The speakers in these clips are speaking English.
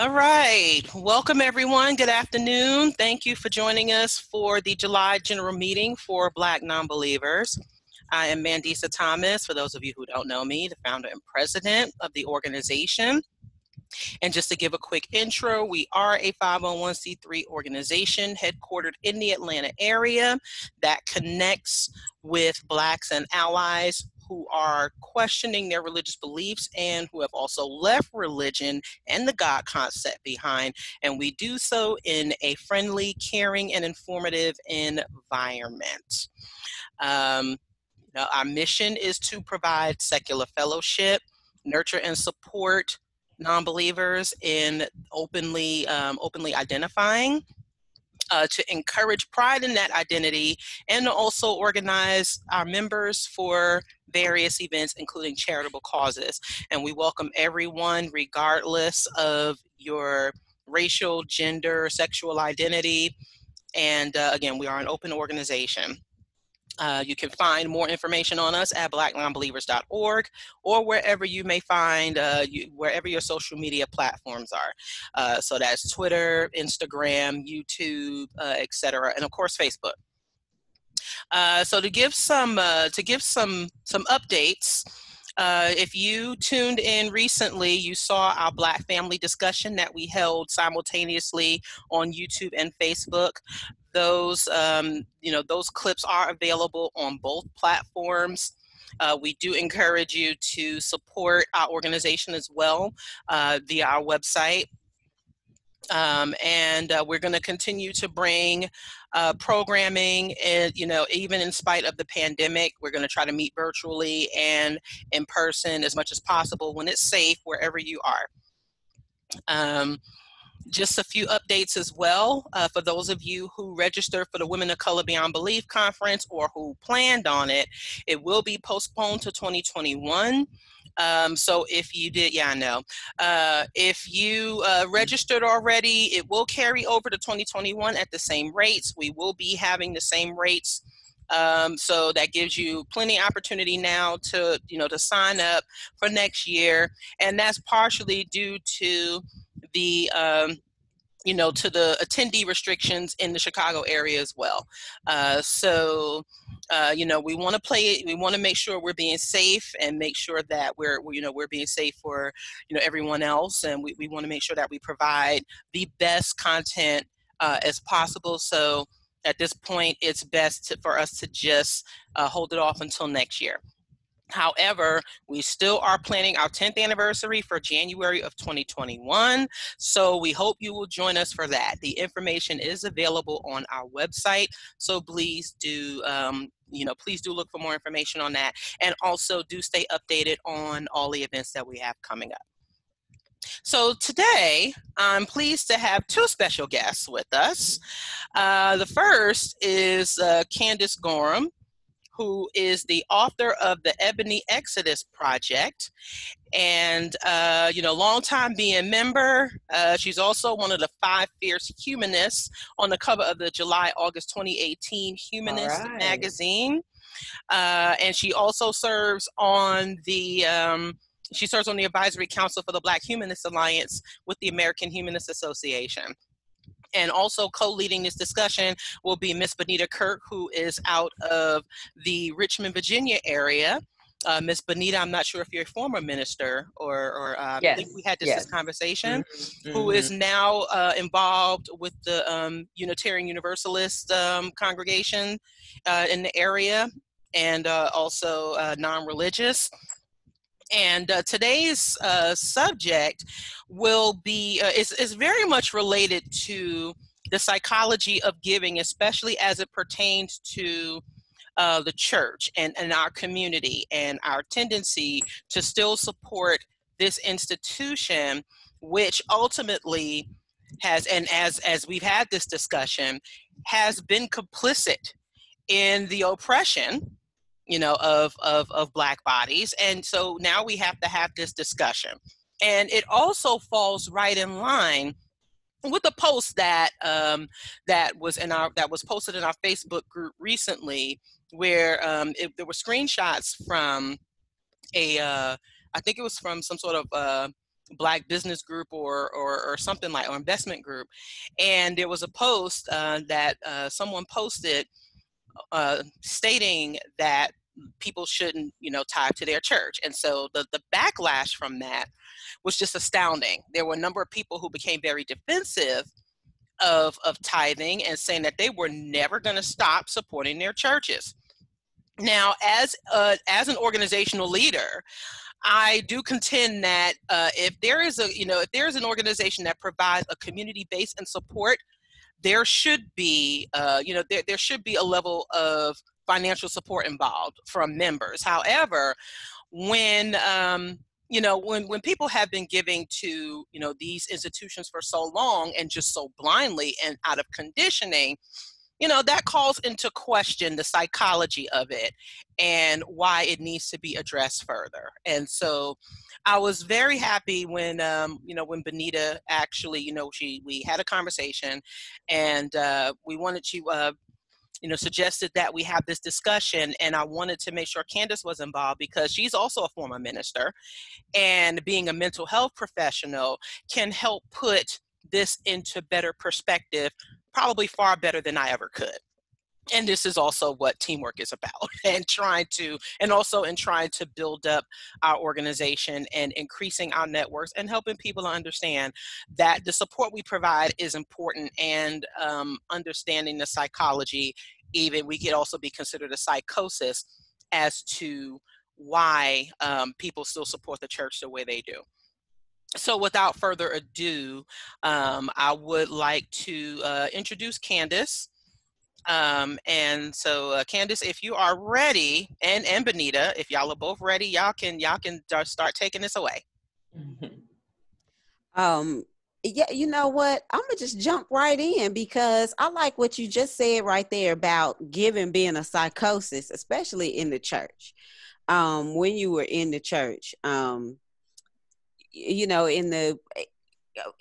All right. Welcome, everyone. Good afternoon. Thank you for joining us for the July General Meeting for Black Nonbelievers. I am Mandisa Thomas, for those of you who don't know me, the founder and president of the organization. And just to give a quick intro, we are a 501c3 organization headquartered in the Atlanta area that connects with Blacks and allies who are questioning their religious beliefs and who have also left religion and the God concept behind. And we do so in a friendly, caring, and informative environment. Our mission is to provide secular fellowship, nurture and support non-believers in openly identifying, to encourage pride in that identity, and to also organize our members for various events, including charitable causes. And we welcome everyone, regardless of your racial, gender, sexual identity. And again, we are an open organization. You can find more information on us at BlackNonbelievers.org or wherever you may find, wherever your social media platforms are. So that's Twitter, Instagram, YouTube, etc., and of course Facebook. So to give some updates. If you tuned in recently, you saw our Black family discussion that we held simultaneously on YouTube and Facebook. Those, those clips are available on both platforms. We do encourage you to support our organization as well via our website. And we're going to continue to bring programming, and even in spite of the pandemic, we're going to try to meet virtually and in person as much as possible when it's safe wherever you are. Just a few updates as well for those of you who registered for the Women of Color Beyond Belief Conference or who planned on it. It will be postponed to 2021. So if you did, if you registered already, it will carry over to 2021 at the same rates. We will be having the same rates. So that gives you plenty of opportunity now to sign up for next year. And that's partially due to the to the attendee restrictions in the Chicago area as well. We want to play it. We want to make sure we're being safe and make sure that we're being safe for everyone else, and we want to make sure that we provide the best content as possible. So at this point, it's best for us to just hold it off until next year. However, we still are planning our 10th anniversary for January of 2021. So we hope you will join us for that. The information is available on our website. So please do, please do look for more information on that. And also do stay updated on all the events that we have coming up. So today, I'm pleased to have two special guests with us. The first is Candace Gorham, who is the author of the Ebony Exodus Project, and longtime BN member. She's also one of the 5 fierce humanists on the cover of the July-August 2018 Humanist magazine, and she also serves on the Advisory Council for the Black Humanist Alliance with the American Humanist Association. And also co-leading this discussion will be Miss Bonita Kirk, who is out of the Richmond, Virginia area. Miss Bonita, I'm not sure if you're a former minister or yes. I think we had this conversation, who is now involved with the Unitarian Universalist congregation in the area, and also non-religious. And today's subject will be, is very much related to the psychology of giving, especially as it pertains to the church and our community and our tendency to still support this institution, which ultimately has, and as we've had this discussion, has been complicit in the oppression of Black bodies. And so now we have to have this discussion. And it also falls right in line with the post that that was posted in our Facebook group recently, where there were screenshots from I think it was from some sort of Black business group or something like, or investment group. And there was a post that someone posted stating that people shouldn't, tithe to their church. And so the backlash from that was just astounding. There were a number of people who became very defensive of tithing and saying that they were never going to stop supporting their churches. Now, as an organizational leader, I do contend that if there is an organization that provides a community base and support, there should be, there should be a level of financial support involved from members. However, when when people have been giving to these institutions for so long and just so blindly and out of conditioning, that calls into question the psychology of it and why it needs to be addressed further. And so I was very happy when, when Bonita actually, we had a conversation, and we wanted to, suggested that we have this discussion. And I wanted to make sure Candace was involved because she's also a former minister, and being a mental health professional can help put this into better perspective, probably far better than I ever could. And this is also what teamwork is about, and trying to build up our organization and increasing our networks and helping people understand that the support we provide is important, and understanding the psychology, even we could also be considered a psychosis as to why people still support the church the way they do. So without further ado, I would like to introduce Candace. And so Candace, if you are ready, and Bonita, if y'all are both ready, y'all can start taking this away. Yeah, you know what? I'm gonna just jump right in because I like what you just said right there about giving being a psychosis, especially in the church. When you were in the church,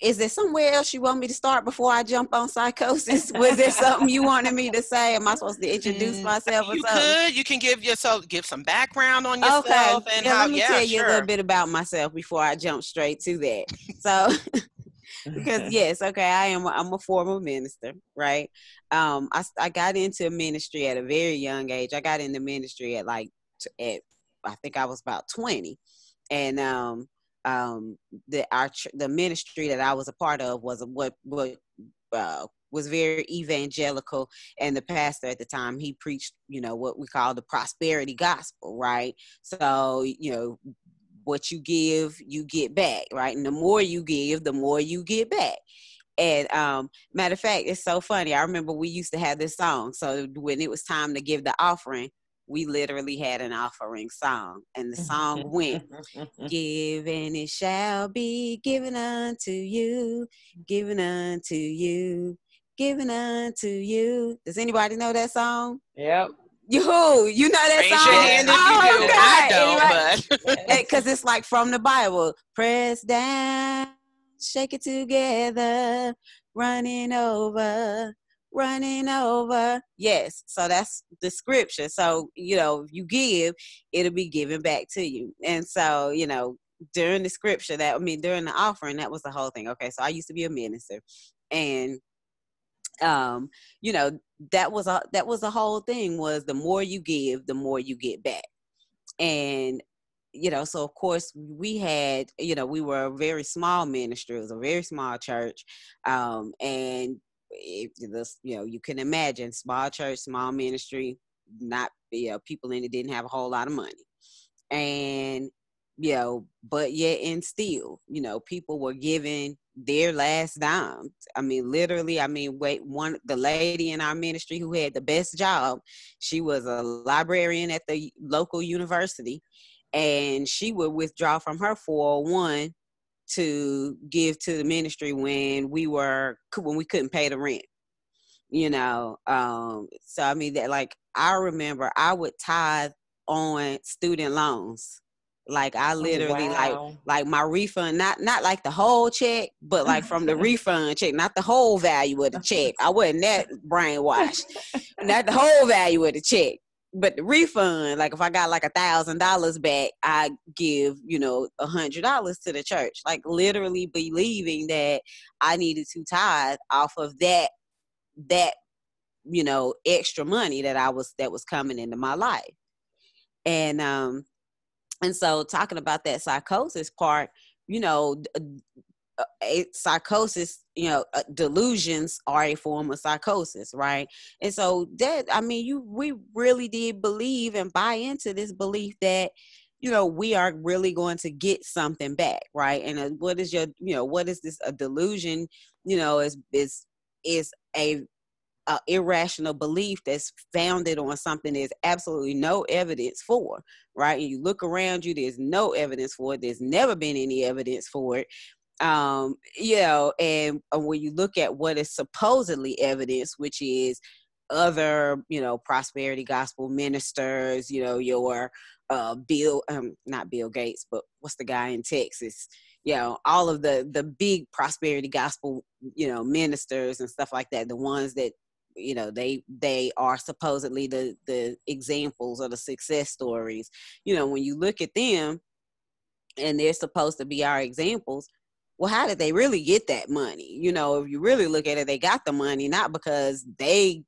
is there somewhere else you want me to start before I jump on psychosis? Was there something you wanted me to say? Am I supposed to introduce myself or something? You can give some background on yourself. Okay. And let me tell you a little bit about myself before I jump straight to that. So, because yes, okay, I'm a former minister, right? I got into ministry at a very young age. I got into ministry at I think I was about 20, and the ministry that I was a part of was was very evangelical, and the pastor at the time, he preached what we call the prosperity gospel, right? So what you give, you get back, right? And the more you give, the more you get back. And matter of fact, it's so funny. I remember we used to have this song. So when it was time to give the offering, we literally had an offering song. And the song went, give and it shall be given unto you, given unto you, given unto you. Does anybody know that song? Yep. You know that Raise song? your hand if you do. I don't, but because it's like from the Bible. Press down, shake it together, running over. Yes. So that's the scripture. So, if you give, it'll be given back to you. And so, during the scripture during the offering, that was the whole thing. Okay. So I used to be a minister, and that was the whole thing, was the more you give, the more you get back. And so of course we had, we were a very small ministry. It was a very small church, and you can imagine, small church, small ministry, not people in it didn't have a whole lot of money, and but yet and still, people were giving their last dime. Literally, the lady in our ministry who had the best job, she was a librarian at the local university, and she would withdraw from her 401 to give to the ministry when we couldn't pay the rent. So I remember I would tithe on student loans. Like I literally like my refund, not like the whole check, but like from the refund check, not the whole value of the check. I wasn't that brainwashed. Not the whole value of the check, but the refund, like if I got like $1,000 back, I give, $100 to the church, like literally believing that I needed to tithe off of that extra money that was coming into my life. And so talking about that psychosis part, psychosis, delusions are a form of psychosis, right? And so that, we really did believe and buy into this belief that, we are really going to get something back, right? And what is this? A delusion, is a irrational belief that's founded on something there's absolutely no evidence for, right? And you look around you, there's no evidence for it. There's never been any evidence for it. And when you look at what is supposedly evidence, which is other, prosperity gospel ministers, your not Bill Gates, but what's the guy in Texas? All of the big prosperity gospel, ministers and stuff like that, the ones that, they are supposedly the examples or the success stories. When you look at them and they're supposed to be our examples, well, how did they really get that money? If you really look at it, they got the money not because the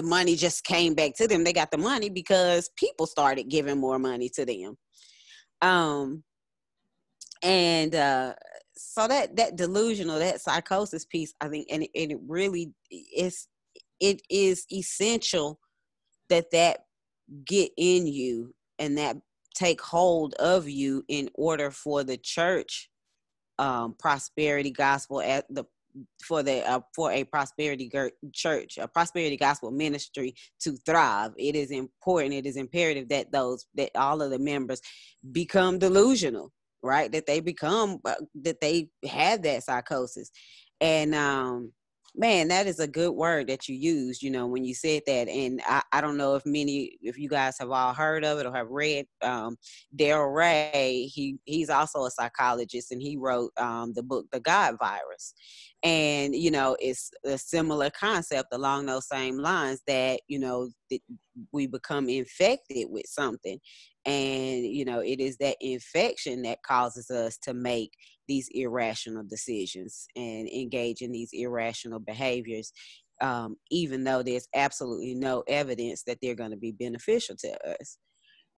money just came back to them. They got the money because people started giving more money to them. So that delusional, that psychosis piece, I think, and it really is, it is essential that get in you and that take hold of you in order for the church, prosperity gospel for a prosperity church, a prosperity gospel ministry to thrive. It is important. It is imperative that all of the members become delusional, right? That they have that psychosis. And man, that is a good word that you used, when you said that. And I don't know if you guys have all heard of it or have read Daryl Ray. He's also a psychologist, and he wrote the book, The God Virus. And, it's a similar concept along those same lines that, that we become infected with something. And, it is that infection that causes us to make these irrational decisions and engage in these irrational behaviors, even though there's absolutely no evidence that they're going to be beneficial to us.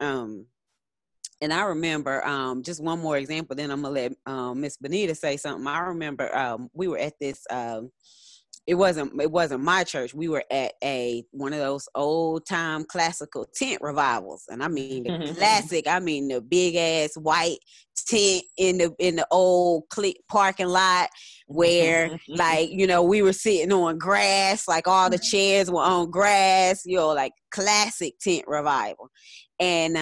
And I remember just one more example, then I'm going to let Miss Bonita say something. I remember we were at this, it wasn't my church. We were at one of those old time classical tent revivals. And I mean the classic, the big ass white tent in the old click parking lot where we were sitting on grass, like all the chairs were on grass, like classic tent revival. And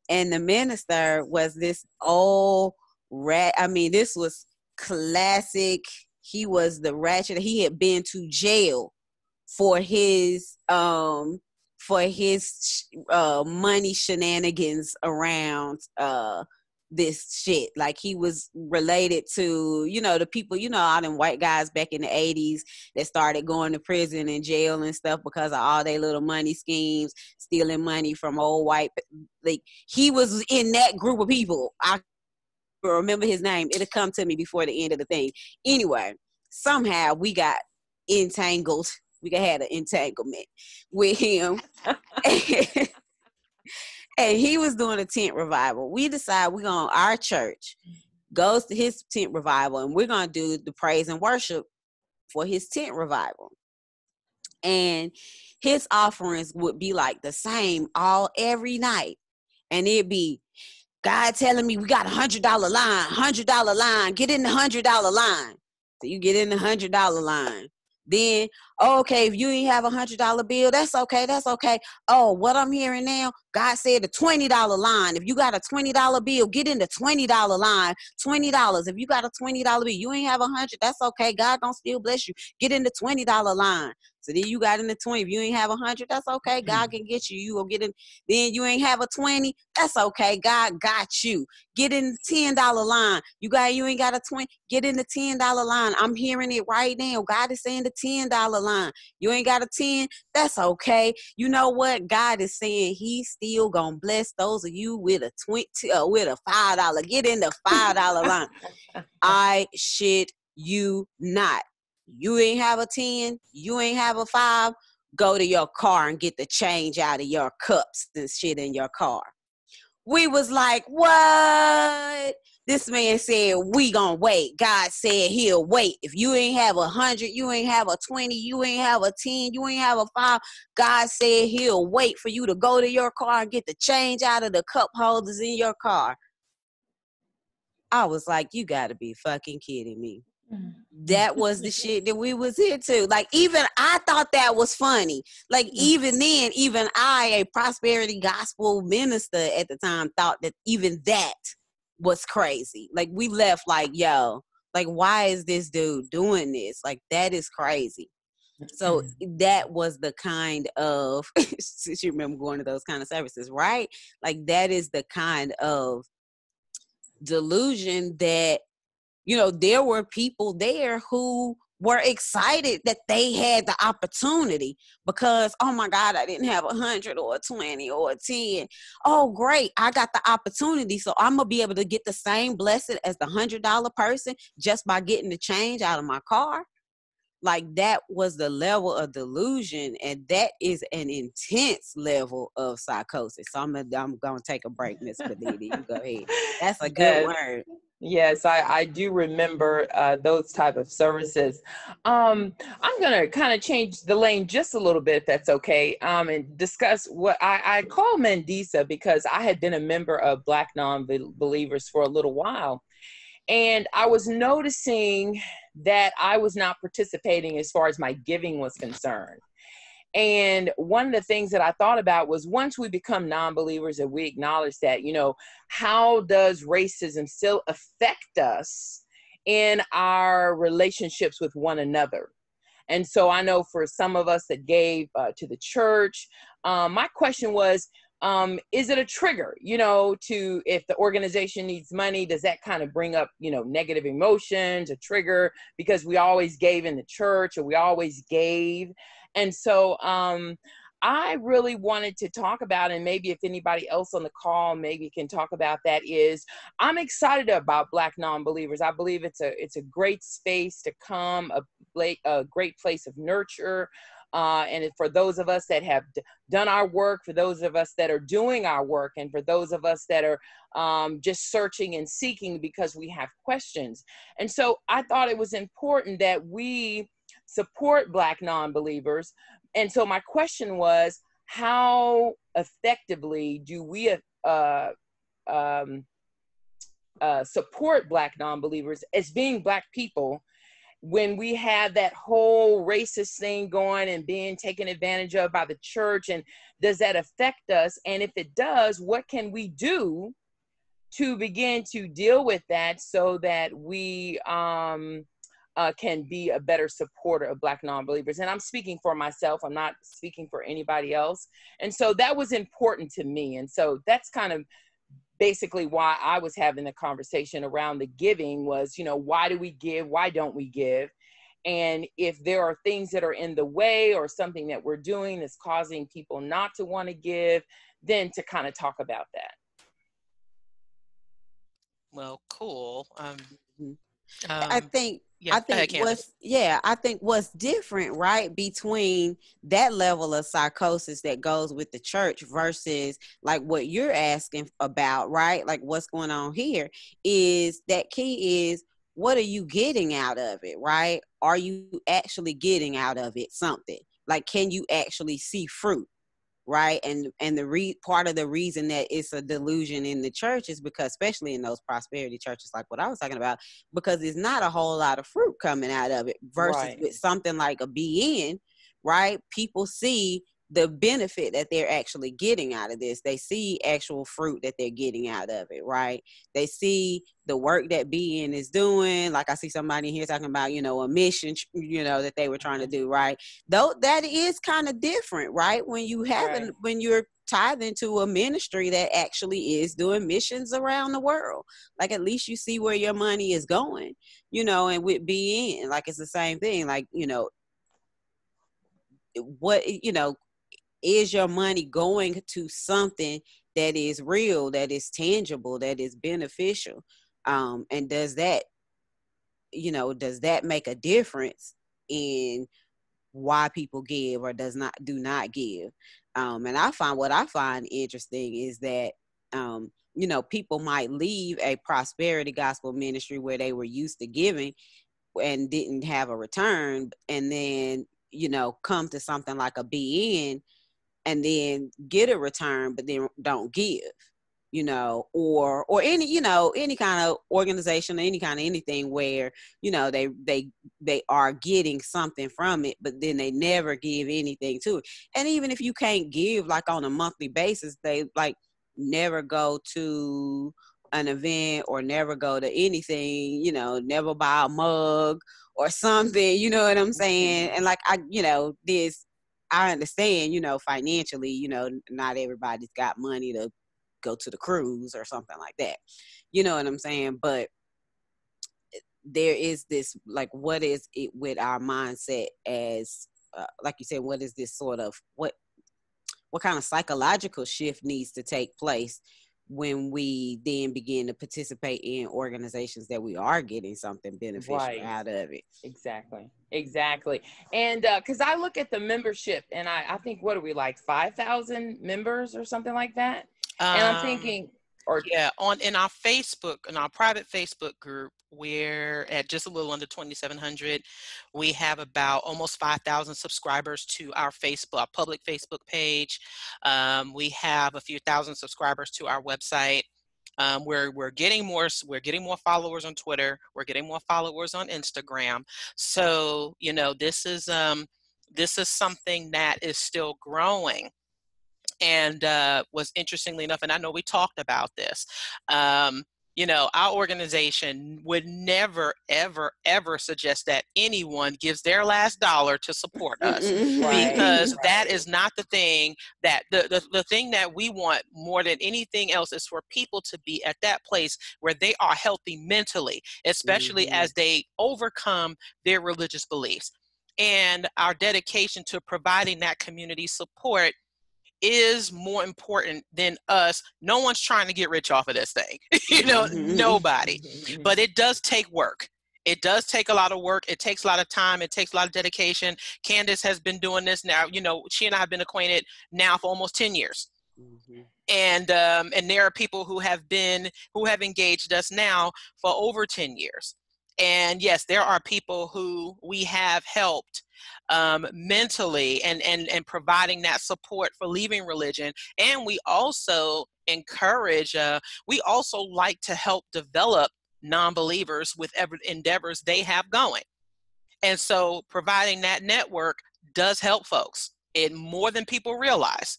the minister was this old rat. This was classic. He was the ratchet. He had been to jail for his money shenanigans around this shit. Like, he was related to, the people, all them white guys back in the 80s that started going to prison and jail and stuff because of all their little money schemes, stealing money from old white. Like, he was in that group of people. I remember his name. It'll come to me before the end of the thing. Anyway, somehow we got entangled. We had an entanglement with him. And he was doing a tent revival. We decided our church goes to his tent revival, and we're going to do the praise and worship for his tent revival. And his offerings would be like the same every night. And it'd be, God telling me we got $100 line, get in the $100 line. So you get in the $100 line. Then, okay, if you ain't have $100 bill, that's okay. Oh, what I'm hearing now, God said the $20 line. If you got a $20 bill, get in the $20 line. $20. If you got a $20 bill, you ain't have 100, that's okay. God gonna still bless you. Get in the $20 line. So then you got in the 20. If you ain't have 100, that's okay. God can get you. You will get in. Then you ain't have a 20, that's okay. God got you. Get in the $10 line. You ain't got a 20, get in the $10 line. I'm hearing it right now. God is saying the $10 line. You ain't got a 10, that's okay. You know what? God is saying he's still gonna bless those of you with a with a $5. Get in the $5 line. I shit you not. You ain't have a 10, you ain't have a 5, go to your car and get the change out of your cups and shit in your car. We was like, what? This man said, we gonna wait. God said he'll wait. If you ain't have 100, you ain't have a 20, you ain't have a 10, you ain't have a 5, God said he'll wait for you to go to your car and get the change out of the cup holders in your car. I was like, you gotta be fucking kidding me. That was the shit that we was into. Like, even I thought that was funny. Like, even then, even I, a prosperity gospel minister at the time, thought that even that was crazy. Like, we left like, yo, like, why is this dude doing this? Like, that is crazy. So that was the kind of, since you remember going to those kind of services, right? Like, that is the kind of delusion that, you know, there were people there who were excited that they had the opportunity because, oh my God, I didn't have 100 or a 20 or a 10. Oh, great. I got the opportunity. So I'm going to be able to get the same blessing as the $100 person just by getting the change out of my car. Like, that was the level of delusion, and that is an intense level of psychosis. So I'm gonna take a break, Miss Bonita. You go ahead. That's a good word. Yes, I do remember those type of services. I'm gonna kind of change the lane just a little bit, if that's okay, and discuss what I call Mandisa, because I had been a member of Black Non-Believers for a little while. And I was noticing that I was not participating as far as my giving was concerned. And one of the things that I thought about was, once we become non-believers and we acknowledge that, you know, how does racism still affect us in our relationships with one another? And so I know for some of us that gave to the church, my question was, is it a trigger, you know, to, if the organization needs money, does that kind of bring up, you know, negative emotions, a trigger because we always gave in the church, or we always gave? And so I really wanted to talk about, and maybe if anybody else on the call maybe can talk about that, is I'm excited about Black Non-Believers. I believe it's a great space to come, a great place of nurture. And for those of us that have done our work, for those of us that are doing our work, and for those of us that are just searching and seeking because we have questions. And so I thought it was important that we support Black non-believers. And so my question was, how effectively do we support Black non-believers as being Black people, when we have that whole racist thing going and being taken advantage of by the church? And does that affect us? And if it does, what can we do to begin to deal with that so that we can be a better supporter of Black non-believers? And I'm speaking for myself. I'm not speaking for anybody else. And so that was important to me. And so that's kind of basically why I was having the conversation around the giving was, you know, why do we give? Why don't we give? And if there are things that are in the way, or something that we're doing that's causing people not to want to give, then to kind of talk about that. Well, cool. I think yeah, I think what's different, right, between that level of psychosis that goes with the church versus like what you're asking about, right? Like what's going on here is that key is, what are you getting out of it, right? Are you actually getting out of it something? Like, can you actually see fruit? Right. And part of the reason that it's a delusion in the church is because, especially in those prosperity churches, like what I was talking about, because there's not a whole lot of fruit coming out of it versus with something like a BN, right? People see the benefit that they're actually getting out of this. They see actual fruit that they're getting out of it, right? They see the work that BN is doing. Like I see somebody here talking about, a mission, that they were trying to do, right? Though that is kind of different, right? When you're tithing to a ministry that actually is doing missions around the world. Like, at least you see where your money is going, and with BN, like, it's the same thing. Like, what, is your money going to something that is real, that is tangible, that is beneficial? And does that make a difference in why people give or do not give? And what I find interesting is that, people might leave a prosperity gospel ministry where they were used to giving and didn't have a return, and then, come to something like a BN and then get a return, but then don't give, or any kind of organization, any kind of anything where, they are getting something from it, but then they never give anything to it. And even if you can't give like on a monthly basis, they like never go to an event or never go to anything, never buy a mug or something, you know what I'm saying? And like, I understand, financially, not everybody's got money to go to the cruise or something like that. You know what I'm saying? But there is this, like, what is it with our mindset as, like you said, what is this sort of, what kind of psychological shift needs to take place when we then begin to participate in organizations that we are getting something beneficial out of it? Exactly. And because I look at the membership and I think, what are we, like 5,000 members or something like that? And I'm thinking, in our private Facebook group, we're at just a little under 2,700. We have about almost 5,000 subscribers to our public Facebook page. We have a few thousand subscribers to our website. We're getting more followers on Twitter. We're getting more followers on Instagram. So, this is something that is still growing. And was, interestingly enough, and I know we talked about this, our organization would never, ever, ever suggest that anyone gives their last dollar to support us, because that is not the thing. That the thing that we want more than anything else is for people to be at that place where they are healthy mentally, especially as they overcome their religious beliefs. And our dedication to providing that community support is more important than us. No one's trying to get rich off of this thing, nobody. But it does take work. It does take a lot of work. It takes a lot of time. It takes a lot of dedication. Candace has been doing this now. She and I have been acquainted now for almost 10 years. And there are people who have engaged us now for over 10 years. And yes, there are people who we have helped mentally and providing that support for leaving religion. And we also encourage, we also like to help develop non-believers with endeavors they have going. And so providing that network does help folks, more than people realize.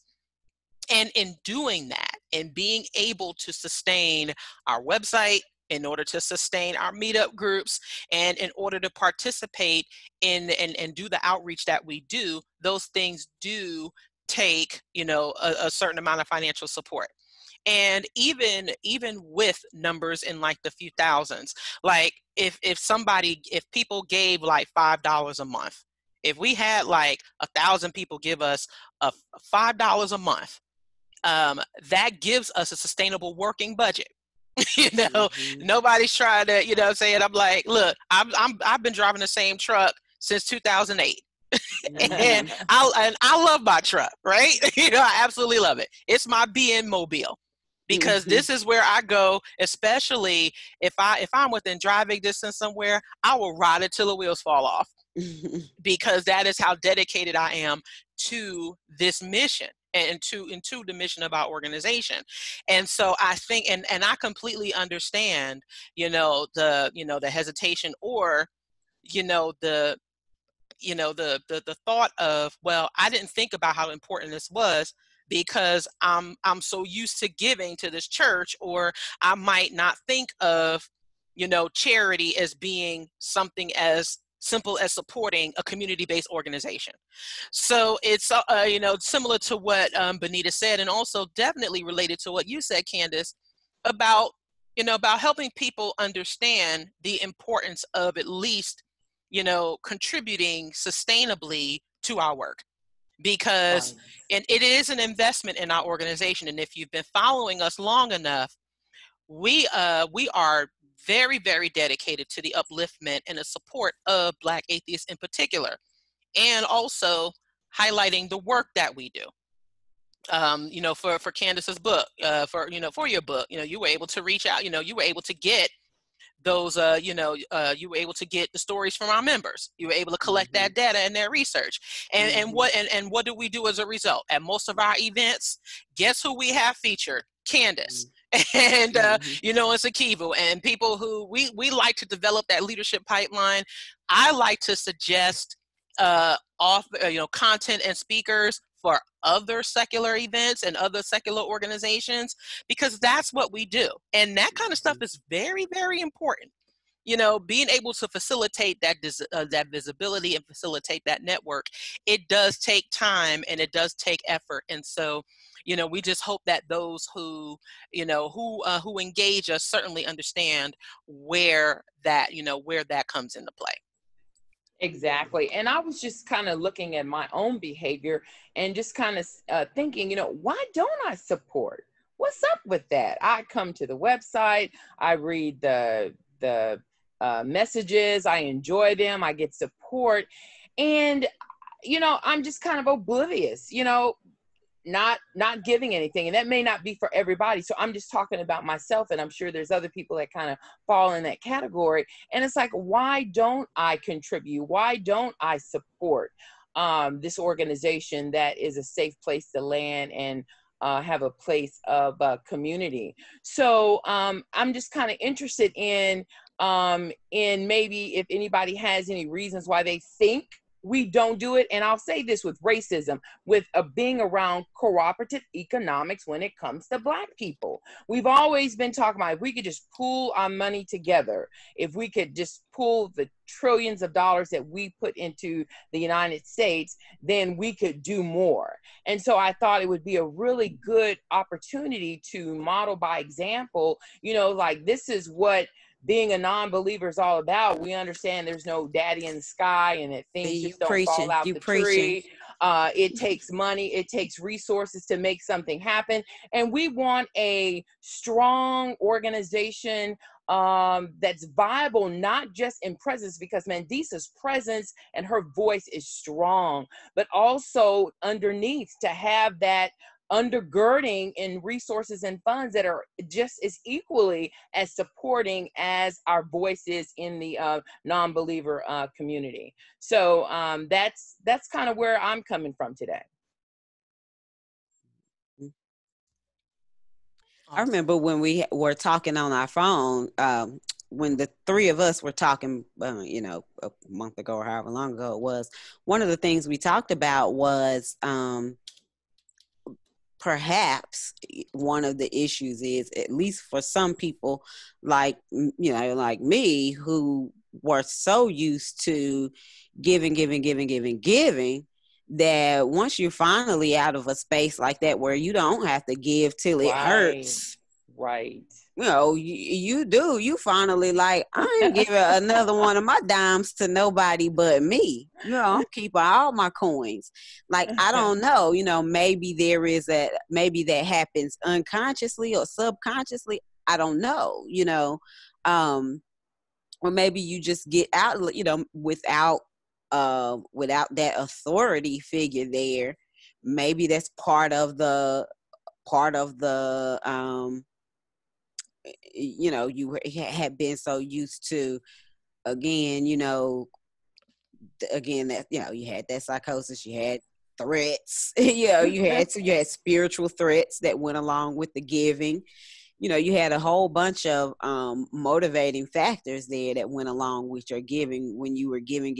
And in doing that, and being able to sustain our website, in order to sustain our meetup groups, and in order to participate in and do the outreach that we do, those things do take, a certain amount of financial support. And even with numbers in like the few thousands, like if people gave like $5 a month, if we had like 1,000 people give us $5 a month, that gives us a sustainable working budget. Nobody's trying to, saying, I'm like, look, I've been driving the same truck since 2008. And I love my truck, right? I absolutely love it. It's my BN mobile, because this is where I go, especially if I'm within driving distance somewhere, I will ride it till the wheels fall off, because that is how dedicated I am to this mission and to the mission of our organization. And so I think, and I completely understand, the hesitation, or, the the thought of, well, I didn't think about how important this was because I'm so used to giving to this church, or I might not think of, charity as being something as simple as supporting a community-based organization. So it's, similar to what Bonita said, and also definitely related to what you said, Candace, about, about helping people understand the importance of at least, contributing sustainably to our work. Because Right. and it is an investment in our organization. And if you've been following us long enough, we are very, very dedicated to the upliftment and the support of Black atheists in particular, and also highlighting the work that we do. For Candace's book, for your book, you were able to reach out, you were able to get those, you were able to get the stories from our members. You were able to collect Mm-hmm. that data and their research. And what do we do as a result? At most of our events, guess who we have featured? Candace. And it's Akiva, and people who we like to develop that leadership pipeline. I like to suggest content and speakers for other secular events and other secular organizations, because that's what we do. And that kind of stuff is very, very important. Being able to facilitate that visibility and facilitate that network, it does take time and it does take effort. And so, we just hope that those who engage us certainly understand where that comes into play. Exactly. And I was just kind of looking at my own behavior and just kind of thinking, why don't I support? What's up with that? I come to the website, I read the messages, I enjoy them, I get support. And, I'm just kind of oblivious, not giving anything. And that may not be for everybody. So I'm just talking about myself, and I'm sure there's other people that kind of fall in that category. And it's like, why don't I contribute? Why don't I support this organization that is a safe place to land and have a place of community? So I'm just kind of interested in maybe if anybody has any reasons why they think we don't do it. And I'll say this with racism, with being around cooperative economics when it comes to Black people. We've always been talking about if we could just pool our money together, if we could just pool the trillions of dollars that we put into the United States, then we could do more. And so I thought it would be a really good opportunity to model by example, like this is what being a non-believer is all about. We understand there's no daddy in the sky and that things just don't fall out the tree. It takes money, it takes resources to make something happen. And we want a strong organization that's viable, not just in presence, because Mandisa's presence and her voice is strong, but also underneath to have that undergirding in resources and funds that are just as equally as supporting as our voices in the non-believer community. So that's kind of where I'm coming from today. I remember when we were talking on our phone, when the three of us were talking, a month ago or however long ago it was, one of the things we talked about was perhaps one of the issues is, at least for some people like me, who were so used to giving, that once you're finally out of a space like that where you don't have to give till it hurts. Right. You finally like, I ain't giving another one of my dimes to nobody but me. I'm keeping all my coins. Like, I don't know, maybe maybe that happens unconsciously or subconsciously. I don't know, or maybe you just get out, without that authority figure there. Maybe that's part of the you had been so used to, again that, you had that psychosis, you had threats, you had spiritual threats that went along with the giving. you had a whole bunch of motivating factors there that went along with your giving when you were giving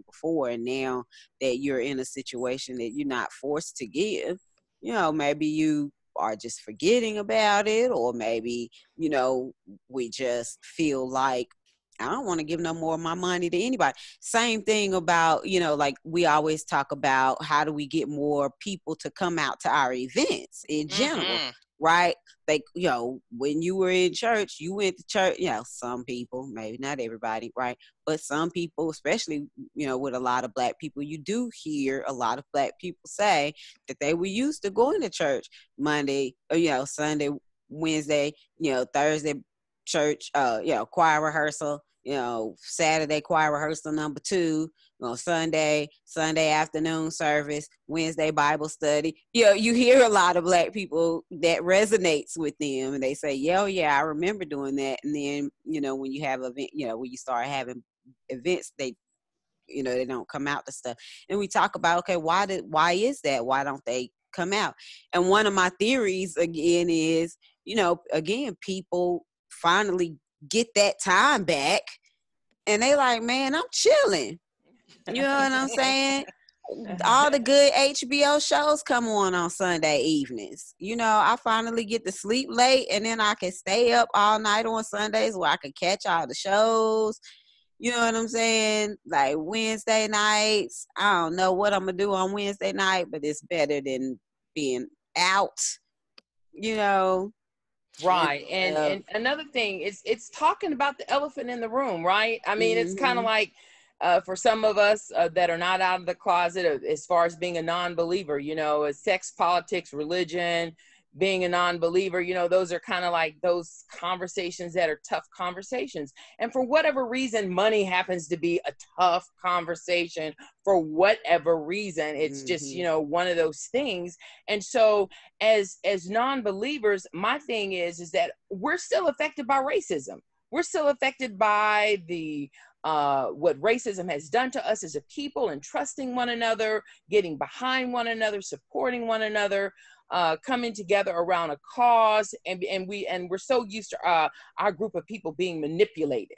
before. And now that you're in a situation that you're not forced to give, maybe you are just forgetting about it, or maybe, we just feel like, I don't want to give no more of my money to anybody. Same thing about, like we always talk about, how do we get more people to come out to our events in general, right? Like, when you were in church, you went to church, some people, maybe not everybody, right? But some people, especially, with a lot of Black people, you do hear a lot of Black people say that they were used to going to church Monday, or, Sunday, Wednesday, Thursday, church, choir rehearsal, Saturday choir rehearsal number 2, Sunday afternoon service, Wednesday Bible study. You hear a lot of Black people that resonates with them, and they say, yeah, I remember doing that. And then, when you have event, when you start having events, they don't come out to stuff. And we talk about, okay, why is that? Why don't they come out? And one of my theories again is, again, people finally get that time back, and they like, man, I'm chilling. You know what I'm saying? All the good HBO shows come on Sunday evenings. I finally get to sleep late, and then I can stay up all night on Sundays where I can catch all the shows. You know what I'm saying? Like Wednesday nights, I don't know what I'm going to do on Wednesday night, but it's better than being out, Right. And another thing is, it's talking about the elephant in the room, right? I mean, it's kind of like, for some of us that are not out of the closet, as far as being a non-believer, sex, politics, religion, being a non-believer, those are kind of like those conversations that are tough conversations. And for whatever reason, money happens to be a tough conversation for whatever reason. It's just, one of those things. And so as non-believers, my thing is that we're still affected by racism. We're still affected by what racism has done to us as a people, and trusting one another, getting behind one another, supporting one another, coming together around a cause, and we're so used to our group of people being manipulated,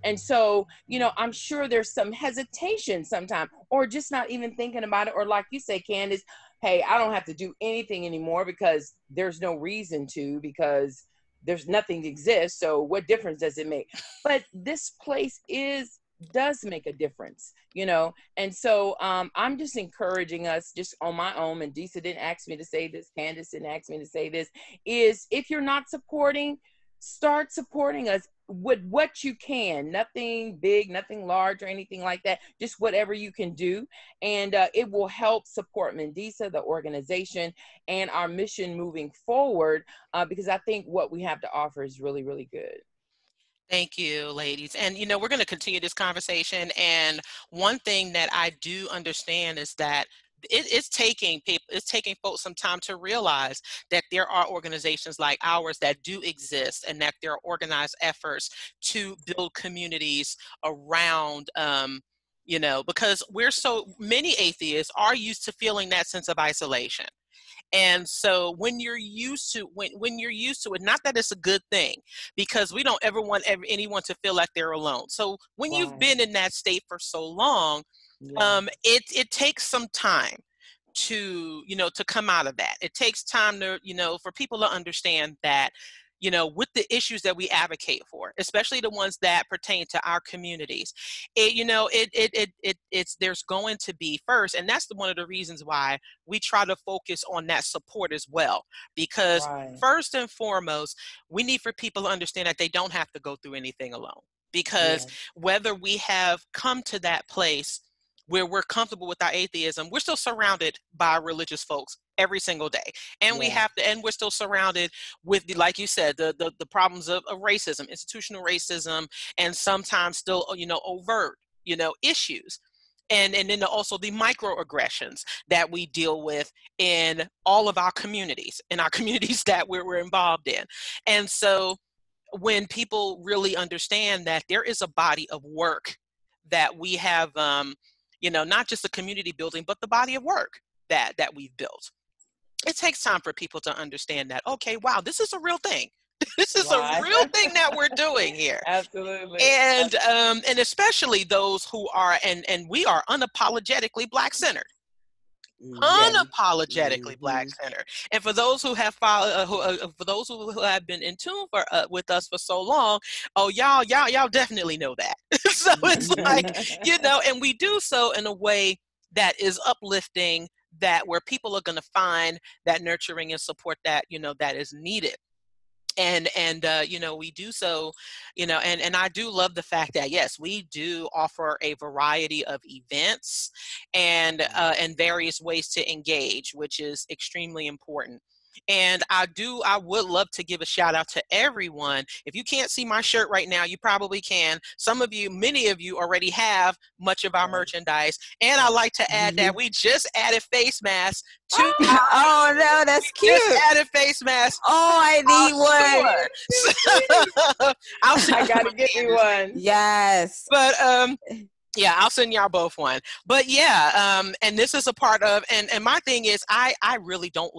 and so I'm sure there's some hesitation sometimes, or just not even thinking about it, or like you say, Candace, hey, I don't have to do anything anymore because there's no reason to, because there's nothing to exist. So what difference does it make? But this place does make a difference, and so I'm just encouraging us, just on my own, and Disa didn't ask me to say this, Candace didn't ask me to say this, is if you're not supporting, start supporting us with what you can. Nothing big, nothing large or anything like that, just whatever you can do, and it will help support Mendisa, the organization, and our mission moving forward, because I think what we have to offer is really, really good. Thank you, ladies. And, we're going to continue this conversation. And one thing that I do understand is that it's taking folks some time to realize that there are organizations like ours that do exist, and that there are organized efforts to build communities around, because we're so many atheists are used to feeling that sense of isolation. And so when you're used to it, not that it's a good thing, because we don't ever want anyone to feel like they're alone. So when you've been in that state for so long, it takes some time to come out of that. It takes time to, for people to understand that, with the issues that we advocate for, especially the ones that pertain to our communities, there's going to be first, and that's one of the reasons why we try to focus on that support as well, because first and foremost, we need for people to understand that they don't have to go through anything alone, because whether we have come to that place where we're comfortable with our atheism, we're still surrounded by religious folks every single day. And we're still surrounded with, like you said, the problems of racism, institutional racism, and sometimes still, overt, issues. And then also the microaggressions that we deal with in all of our communities, that we're involved in. And so when people really understand that there is a body of work that we have, not just the community building, but the body of work that we've built, it takes time for people to understand that, okay, wow, this is a real thing. This is a Right. real thing that we're doing here. Absolutely. And especially those who are, and we are unapologetically Black-centered. Unapologetically Black-centered. And for those who have followed, for those who have been in tune with us for so long, oh, y'all definitely know that. So it's like, and we do so in a way that is uplifting, that where people are going to find that nurturing and support that, that is needed. And we do so, and I do love the fact that, yes, we do offer a variety of events and various ways to engage, which is extremely important. And I would love to give a shout out to everyone. If you can't see my shirt right now, you probably can. Many of you already have much of our merchandise. And I like to add that we just added face masks to oh no, that's cute. just added face masks. Oh, I need one. I gotta get me one. Yes. But yeah, I'll send y'all both one. But yeah, and this is a part of, and my thing is, I really don't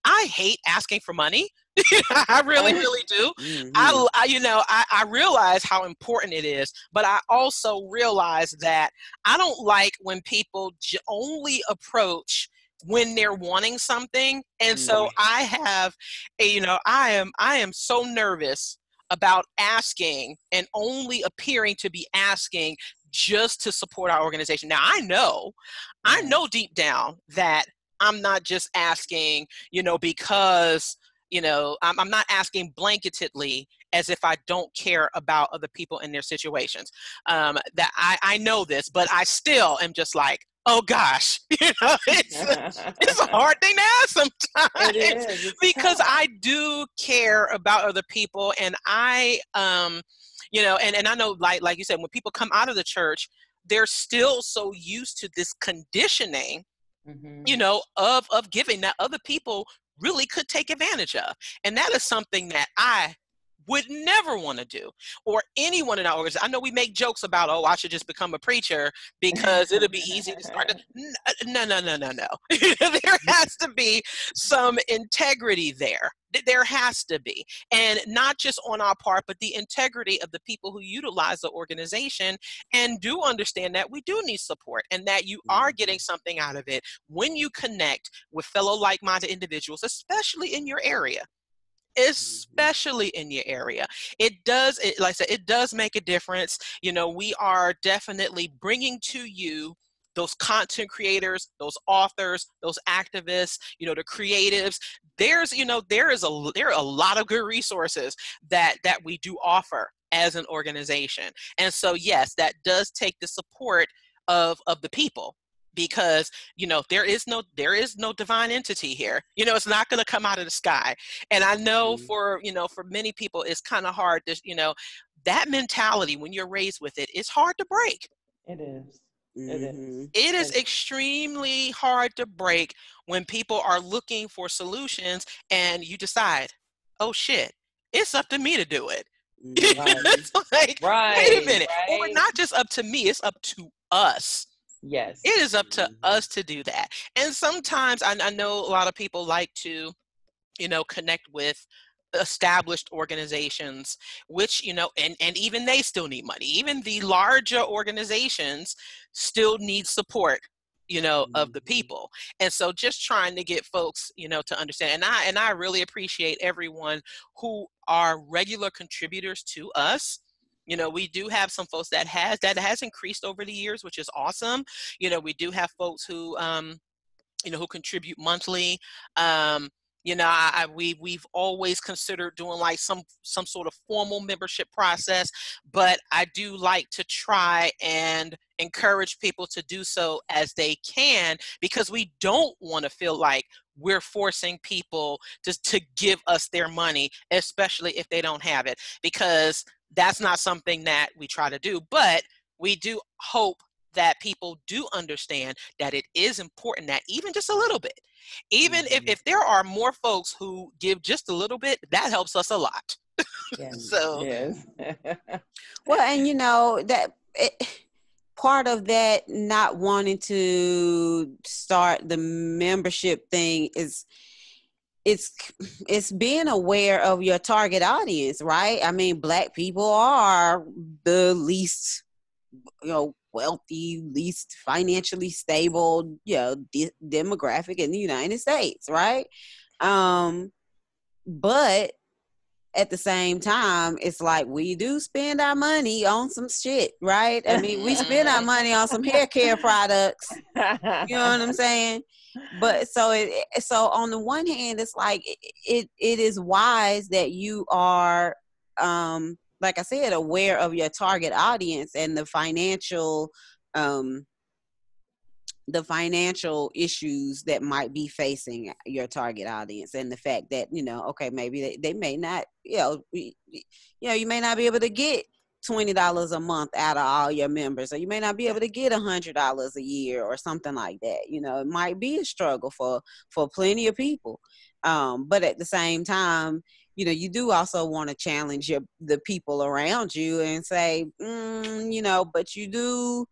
I hate asking for money. I really do. I realize how important it is, but I also realize that I don't like when people only approach when they're wanting something. And so I have I am so nervous about asking and only appearing to be asking just to support our organization. Now I know deep down that I'm not just asking, because, I'm not asking blanketedly as if I don't care about other people and their situations. That I know this, but I still am just like, oh gosh, it's a hard thing to ask sometimes. It is. Because I do care about other people, and I, and I know, like you said, when people come out of the church, they're still so used to this conditioning, of giving that other people really could take advantage of. And that is something that I would never want to do, or anyone in our organization. I know we make jokes about, oh, I should just become a preacher because it'll be easy to start. No. There has to be some integrity there. There has to be. And not just on our part, but the integrity of the people who utilize the organization and do understand that we do need support, and that you are getting something out of it when you connect with fellow like-minded individuals, especially in your area. Especially in your area. Like I said, it does make a difference. We are definitely bringing to you those content creators, those authors, those activists, the creatives. There are a lot of good resources that we do offer as an organization. And so, yes, that does take the support of the people. Because there is no divine entity here. It's not going to come out of the sky. And I know for many people it's kind of hard to that mentality, when you're raised with it, it's hard to break. It is. It is extremely hard to break when people are looking for solutions and you decide, oh shit, it's up to me to do it. It's like, wait a minute, or not just up to me, it's up to us. Yes. It is up to us to do that. And sometimes I know a lot of people like to, connect with established organizations, which, and even they still need money. Even the larger organizations still need support, of the people. And so just trying to get folks, to understand. And I really appreciate everyone who are regular contributors to us. We do have some folks that has increased over the years, which is awesome. We do have folks who, who contribute monthly. We've always considered doing like some sort of formal membership process, but I do like to try and encourage people to do so as they can, because we don't want to feel like we're forcing people to give us their money, especially if they don't have it, because that's not something that we try to do. But we do hope that people do understand that it is important that even just a little bit, even if there are more folks who give just a little bit, that helps us a lot. Yes. So, yes. Well, and part of that not wanting to start the membership thing is it's being aware of your target audience, right? I mean, Black people are the least, wealthy, least financially stable, demographic in the United States, right? But at the same time, it's like we do spend our money on some shit, right? I mean, we spend our money on some hair care products. You know what I'm saying? But so on the one hand, it's like it is wise that you are, like I said, aware of your target audience and the financial issues that might be facing your target audience, and the fact that, okay, maybe they may not, you may not be able to get $20 a month out of all your members, or you may not be able to get $100 a year or something like that. It might be a struggle for plenty of people. But at the same time, you do also want to challenge the people around you and say, but you do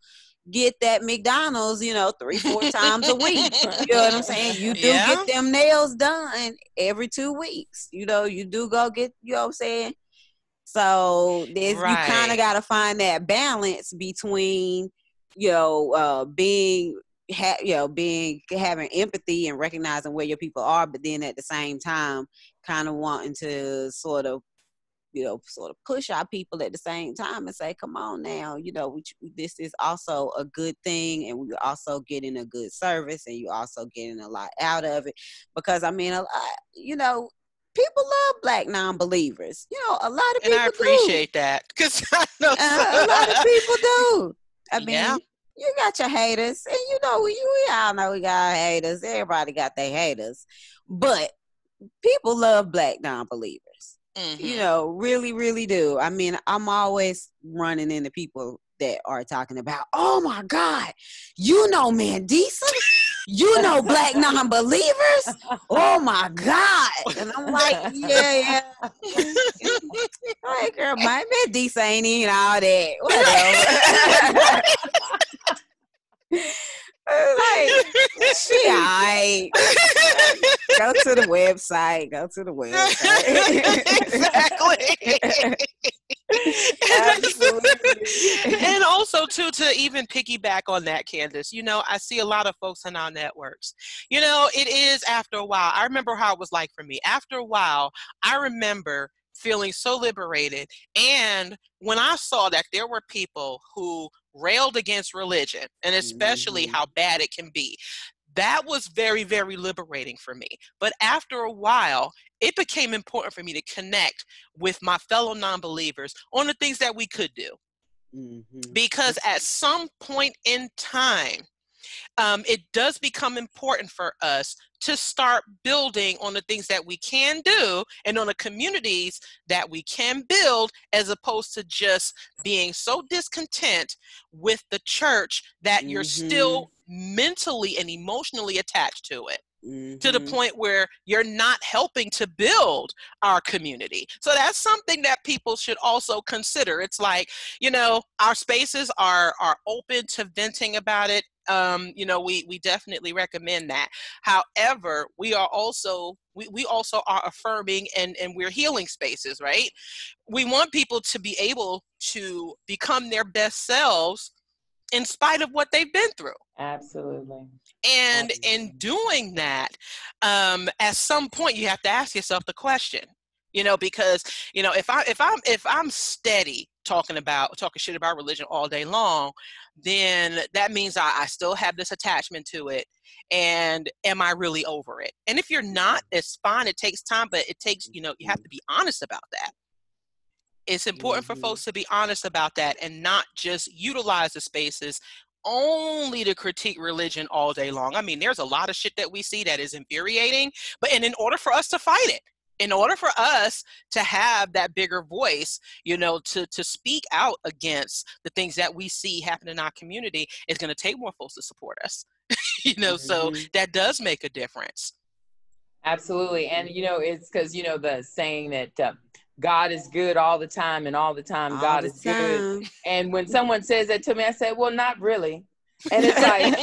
get that McDonald's, 3-4 times a week. You know what I'm saying? You do get them nails done every 2 weeks. You do go get, you know what I'm saying? So you kind of got to find that balance between, having empathy and recognizing where your people are, but then at the same time, kind of wanting to sort of push our people at the same time and say, come on now, this is also a good thing, and we're also getting a good service, and you're also getting a lot out of it. Because I mean, people love Black non-believers. A lot of people do. And I appreciate that, because I know a lot of people do. I mean, you got your haters, and we all know we got haters. Everybody got their haters, but people love Black non-believers. Mm-hmm. Really, really do. I mean, I'm always running into people that are talking about, oh my God, Mandisa? Black non-believers? Oh my God. And I'm like, yeah. Hey girl, my Mandisa ain't even all that. Whatever. Like, she alright. Go to the website. Exactly. Absolutely. And also too, to even piggyback on that, Candace, I see a lot of folks in our networks. It is after a while. I remember how it was like for me. After a while, I remember feeling so liberated. And when I saw that there were people who railed against religion, and especially how bad it can be, that was very, very liberating for me. But after a while, it became important for me to connect with my fellow non-believers on the things that we could do. Because at some point in time, it does become important for us to start building on the things that we can do and on the communities that we can build, as opposed to just being so discontent with the church that you're still mentally and emotionally attached to it. To the point where you're not helping to build our community. So that's something that people should also consider. It's like, our spaces are open to venting about it. We definitely recommend that. However, we are also, we also are affirming and we're healing spaces, right? We want people to be able to become their best selves in spite of what they've been through. Absolutely. And in doing that, at some point you have to ask yourself the question, because, if I'm steady talking shit about religion all day long, then that means I still have this attachment to it. And am I really over it? And if you're not, it's fine. It takes time, but it takes, you have to be honest about that. It's important for folks to be honest about that and not just utilize the spaces only to critique religion all day long. I mean, there's a lot of shit that we see that is infuriating, and in order for us to fight it, in order for us to have that bigger voice, to speak out against the things that we see happen in our community, it's going to take more folks to support us, so that does make a difference. Absolutely. And, it's because, the saying that God is good all the time, and all the time God is good. And when someone says that to me, I say, well, not really. And it's like,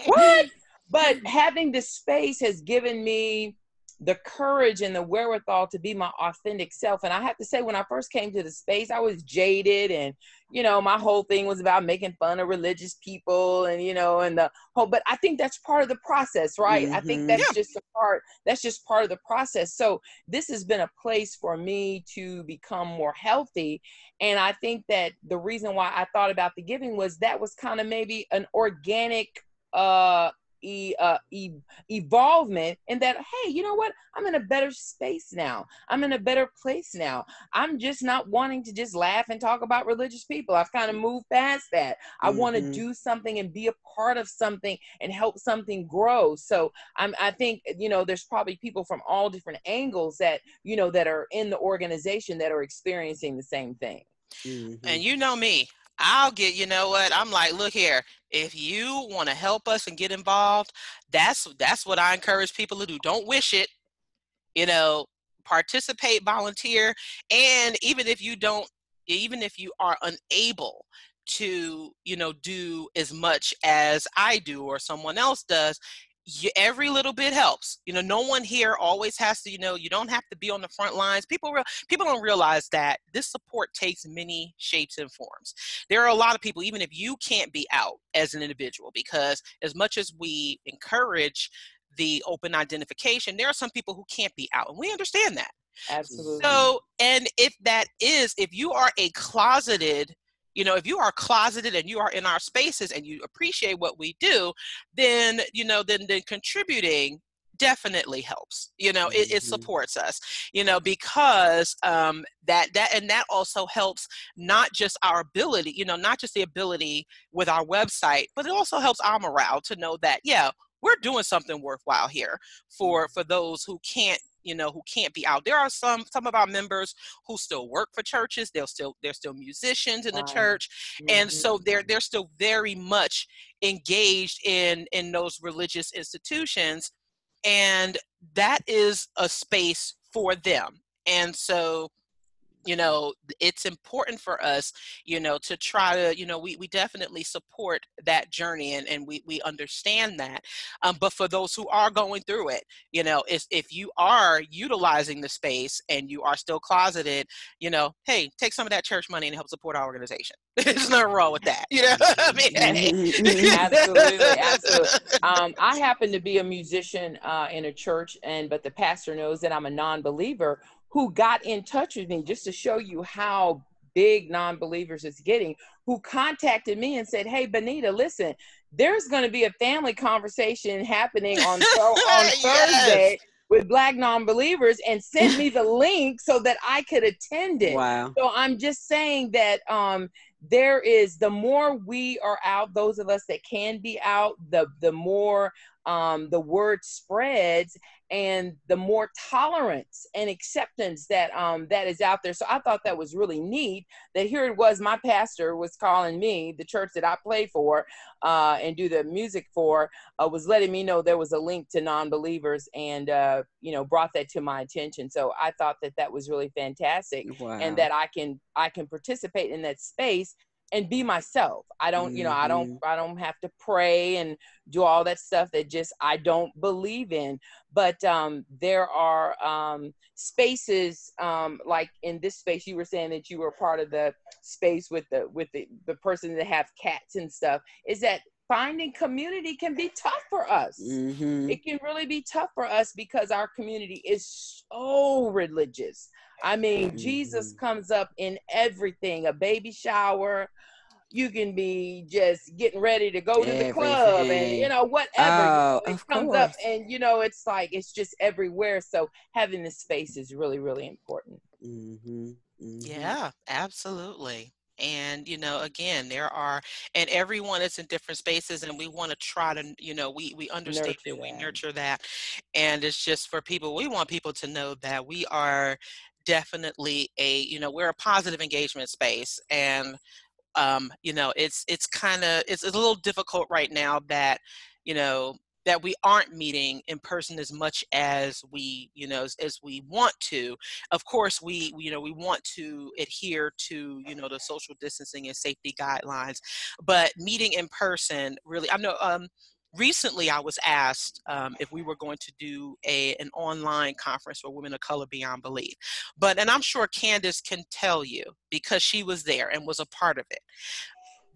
what? But having this space has given me the courage and the wherewithal to be my authentic self. And I have to say, when I first came to the space, I was jaded, and, you know, my whole thing was about making fun of religious people, and, you know, and the whole, but I think that's part of the process, right? I think that's Yeah. just that's just part of the process. So this has been a place for me to become more healthy. And I think that the reason why I thought about the giving was that was kind of maybe an organic, evolvement, and that, hey, you know what, I'm in a better space now, I'm in a better place now, I'm just not wanting to just laugh and talk about religious people. I've kind of moved past that. I want to do something and be a part of something and help something grow. So I think, you know, there's probably people from all different angles that, you know, that are in the organization that are experiencing the same thing. And you know me, I'll get, you know what, I'm like, look here, if you want to help us and get involved, that's what I encourage people to do. Don't wish it, you know, participate, volunteer. And even if you don't, even if you are unable to, you know, do as much as I do or someone else does, every little bit helps. You know, no one here always has to, you know, you don't have to be on the front lines. People don't realize that this support takes many shapes and forms. There are a lot of people, even if you can't be out as an individual, because as much as we encourage the open identification, there are some people who can't be out, and we understand that. Absolutely. So, and if you are a closeted, you know, if you are closeted and you are in our spaces and you appreciate what we do, then, you know, then contributing definitely helps. You know, it supports us, you know, because that also helps not just our ability, you know, not just the ability with our website, but it also helps our morale to know that, yeah, we're doing something worthwhile here for those who can't, you know, who can't be out. There are some of our members who still work for churches. They're still musicians in the church, and so they're still very much engaged in those religious institutions, and that is a space for them. And so, you know, it's important for us, you know, to try to, you know, we definitely support that journey, and we understand that. But for those who are going through it, you know, if you are utilizing the space and you are still closeted, you know, hey, take some of that church money and help support our organization. There's nothing wrong with that. You know, I mean, hey. Absolutely, absolutely. I happen to be a musician in a church, but the pastor knows that I'm a non-believer, who got in touch with me, just to show you how big non-believers is getting, who contacted me and said, hey, Bonita, listen, there's going to be a family conversation happening on Thursday with Black non-believers, and sent me the link so that I could attend it. Wow. So I'm just saying that there is, the more we are out, those of us that can be out, the more the word spreads, and the more tolerance and acceptance that that is out there. So I thought that was really neat, that here it was, my pastor was calling me, the church that I play for and do the music for, was letting me know there was a link to non-believers, and you know, brought that to my attention. So I thought that that was really fantastic. Wow. And that I can participate in that space and be myself. I don't, you know, I don't have to pray and do all that stuff that just I don't believe in. But there are spaces like in this space. You were saying that you were part of the space with the person that have cats and stuff. Is that finding community can be tough for us. It can really be tough for us because our community is so religious. I mean, Jesus comes up in everything, a baby shower. You can be just getting ready to go to the club, and, you know, whatever. Oh, it comes up, and, you know, it's like, it's just everywhere. So having this space is really, really important. Yeah, absolutely. And, you know, again, and everyone is in different spaces, and we want to try to, you know, we understand Nurture that, we that. nurture that. And it's just for people, we want people to know that we are definitely you know, we're a positive engagement space. And, you know, it's a little difficult right now that, you know, that we aren't meeting in person as much as we, you know, as we want to. Of course, you know, we want to adhere to, you know, the social distancing and safety guidelines, but meeting in person really, I know, recently I was asked if we were going to do an online conference for women of color beyond belief. And I'm sure Candace can tell you, because she was there and was a part of it.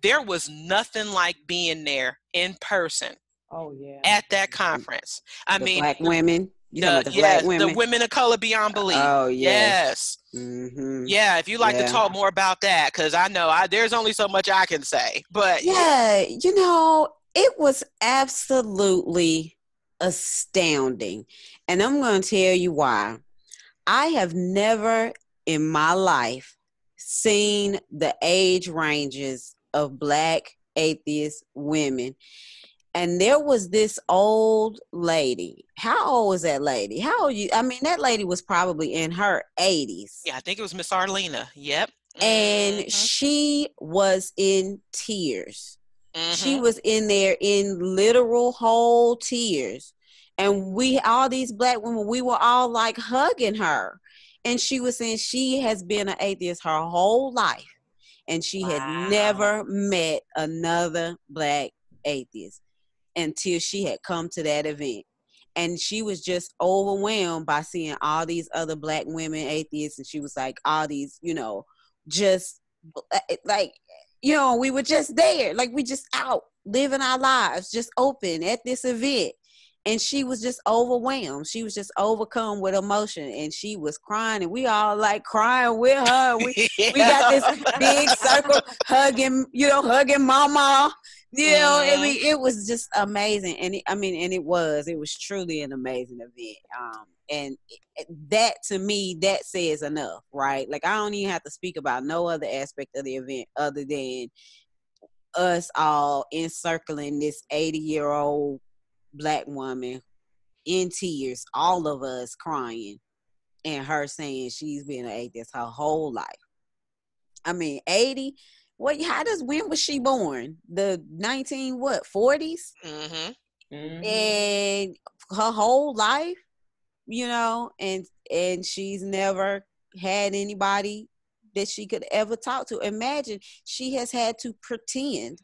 There was nothing like being there in person. Oh yeah. At that conference. I The mean, black women. You talking about the black yes, the women? women of color beyond belief. Oh Yes. Mm-hmm. Yeah, if you'd like to talk more about that, because I know there's only so much I can say. But yeah, it was absolutely astounding. And I'm going to tell you why. I have never in my life seen the age ranges of black atheist women. And there was this old lady. How old was that lady? How old you? I mean, that lady was probably in her 80s. Yeah, I think it was Miss Arlena. Yep. And she was in tears. She was in there in literal whole tears. And all these black women, we were all like hugging her. And she was saying she has been an atheist her whole life. And she had never met another black atheist until she had come to that event. And she was just overwhelmed by seeing all these other black women atheists. And she was like, all these, just like, we were just there. Like, we just out living our lives, just open at this event. And she was just overwhelmed. She was just overcome with emotion. And she was crying. And we all like crying with her. We got this big circle hugging mama. I mean, it was just amazing. And it was truly an amazing event. And that, to me, that says enough, right? Like, I don't even have to speak about no other aspect of the event other than us all encircling this 80-year-old black woman in tears, all of us crying, and her saying she's been an atheist her whole life. I mean, 80. When was she born? The 40s? And her whole life, and she's never had anybody that she could ever talk to. Imagine, she has had to pretend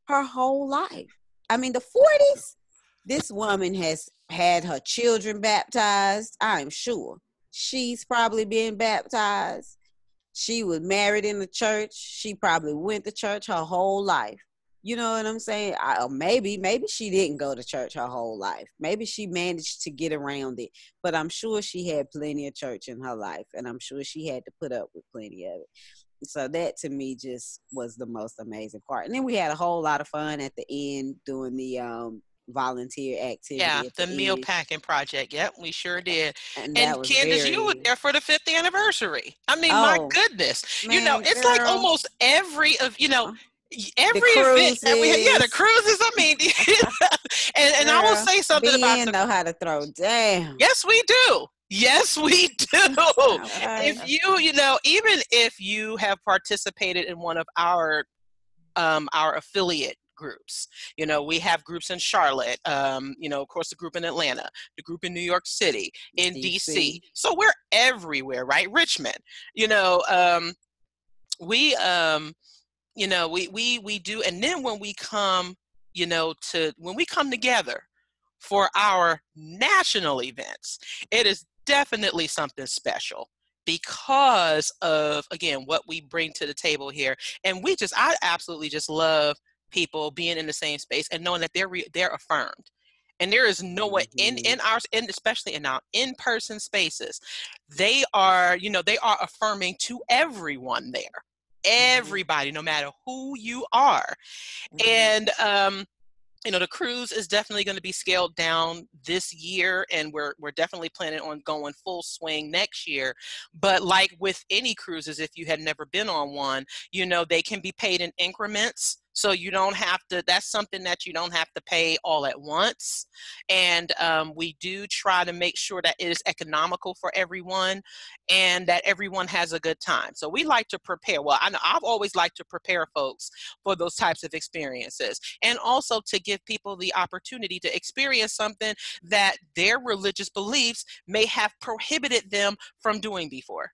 her whole life. I mean, the 40s, this woman has had her children baptized, I'm sure. She's probably been baptized. She was married in the church. She probably went to church her whole life. You know what I'm saying? Maybe she didn't go to church her whole life. Maybe she managed to get around it. But I'm sure she had plenty of church in her life. And I'm sure she had to put up with plenty of it. So that, to me, just was the most amazing part. And then we had a whole lot of fun at the end doing the volunteer activity. Yeah, the meal packing project. Yep, we sure did. And Candace, you were there for the 5th anniversary. I mean, my goodness. Man, it's like almost every event that we had. Yeah, the cruises. I mean, and I will say something about know how to throw down. Yes, we do. Yes, we do. If even if you have participated in one of our affiliate groups, we have groups in Charlotte, of course, the group in Atlanta, the group in New York City, in DC. So we're everywhere, right? Richmond, we do. And then when we come, when we come together for our national events, it is definitely something special because of, again, what we bring to the table here. And I absolutely just love people being in the same space and knowing that they're affirmed. And there is no way especially in our in-person spaces, they are affirming to everyone there, everybody, no matter who you are. And the cruise is definitely going to be scaled down this year, and we're definitely planning on going full swing next year. But like with any cruises, if you had never been on one, they can be paid in increments. So you don't have to, that's something that you don't have to pay all at once. And we do try to make sure that it is economical for everyone and that everyone has a good time. So we like to prepare. Well, I know I've always liked to prepare folks for those types of experiences, and also to give people the opportunity to experience something that their religious beliefs may have prohibited them from doing before.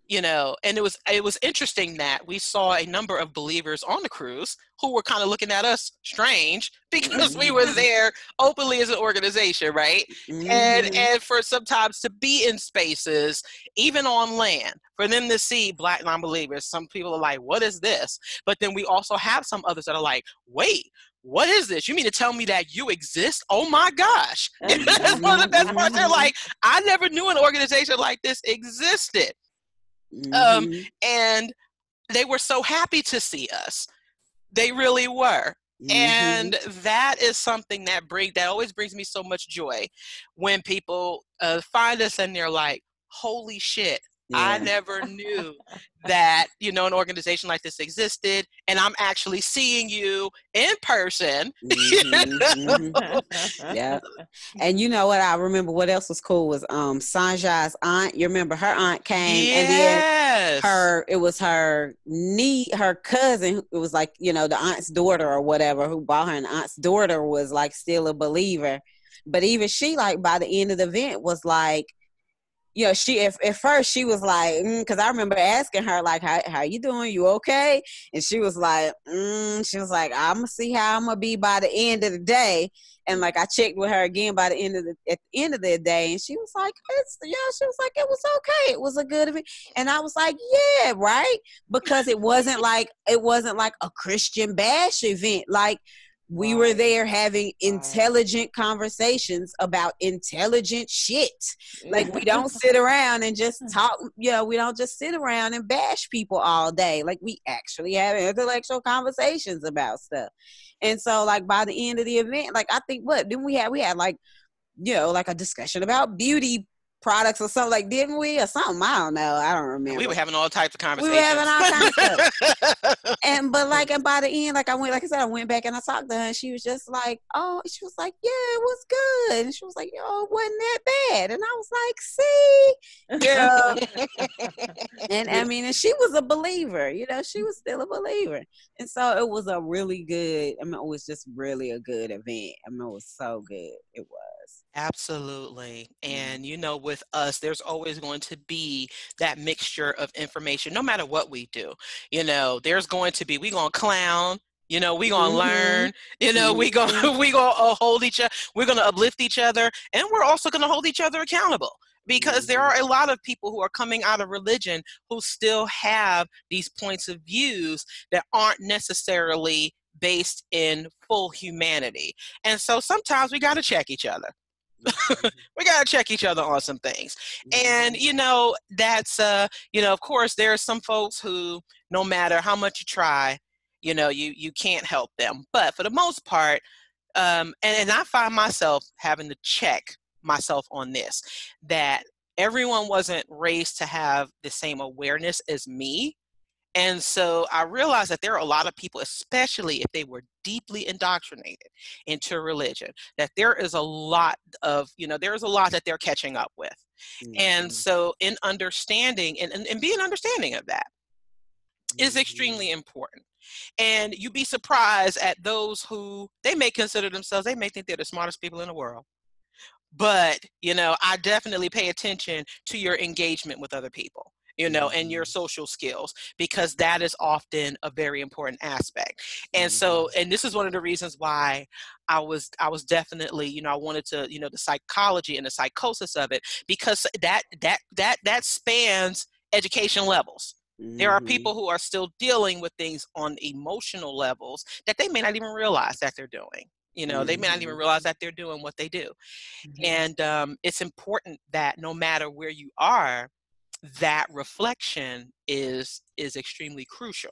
you know, and it was interesting that we saw a number of believers on the cruise who were kind of looking at us strange because we were there openly as an organization, right? And for sometimes to be in spaces, even on land, for them to see Black non-believers, some people are like, what is this? But then we also have some others that are like, wait, what is this? You mean to tell me that you exist? Oh my gosh. That's one of the best parts. They're like, I never knew an organization like this existed. And they were so happy to see us. They really were. And that is something that always brings me so much joy when people find us and they're like, holy shit, I never knew that, you know, an organization like this existed, and I'm actually seeing you in person. Yeah. And you know what, I remember what else was cool was Sanjay's aunt. You remember her aunt came, and then it was her cousin, it was like, you know, the aunt's daughter or whatever who bought her, and aunt's daughter was like still a believer. But even she, like, by the end of the event was like, you know, she at first she was like, because I remember asking her like, how you doing? You okay? And she was like, I'm gonna see how I'm gonna be by the end of the day. And like I checked with her again at the end of the day, and she was like, she was like, it was okay. It was a good event. And I was like, yeah, right, because it wasn't like a Christian bash event. Like, we were there having intelligent conversations about intelligent shit. Like, we don't sit around and just talk, you know, we don't just sit around and bash people all day. Like, we actually have intellectual conversations about stuff. And so, like, by the end of the event, like, I think we had like, you know, like a discussion about beauty products or something, like, didn't we, or something? I don't know. I don't remember. We were having all types of conversations. We were having all kinds of stuff. And by the end, like I went back and I talked to her, and she was just like, oh, she was like, yeah, it was good. And she was like, yo, it wasn't that bad. And I was like, see, yeah. And I mean, and she was a believer, you know, she was still a believer. And so it was a really good, I mean, it was just really a good event. I mean, it was so good. It was. Absolutely. And, you know, with us, there's always going to be that mixture of information, no matter what we do. You know, we're going to clown, you know, we're going to learn, you know, we're going to hold each other, we're going to uplift each other, and we're also going to hold each other accountable. Because there are a lot of people who are coming out of religion who still have these points of views that aren't necessarily based in full humanity. And so sometimes we got to check each other. We got to check each other on some things. And, you know, that's, you know, of course, there are some folks who, no matter how much you try, you know, you can't help them. But for the most part, and I find myself having to check myself on this, that everyone wasn't raised to have the same awareness as me. And so I realized that there are a lot of people, especially if they were deeply indoctrinated into religion, that there is a lot that they're catching up with. And so in understanding and being understanding of that is extremely important. And you'd be surprised at those who they may consider themselves, they may think they're the smartest people in the world. But, you know, I definitely pay attention to your engagement with other people, you know, and your social skills, because that is often a very important aspect. And so, and this is one of the reasons why I was definitely, you know, I wanted to, you know, the psychology and the psychosis of it, because that spans education levels. There are people who are still dealing with things on emotional levels that they may not even realize that they're doing. You know, they may not even realize that they're doing what they do. And it's important that no matter where you are, that reflection is extremely crucial.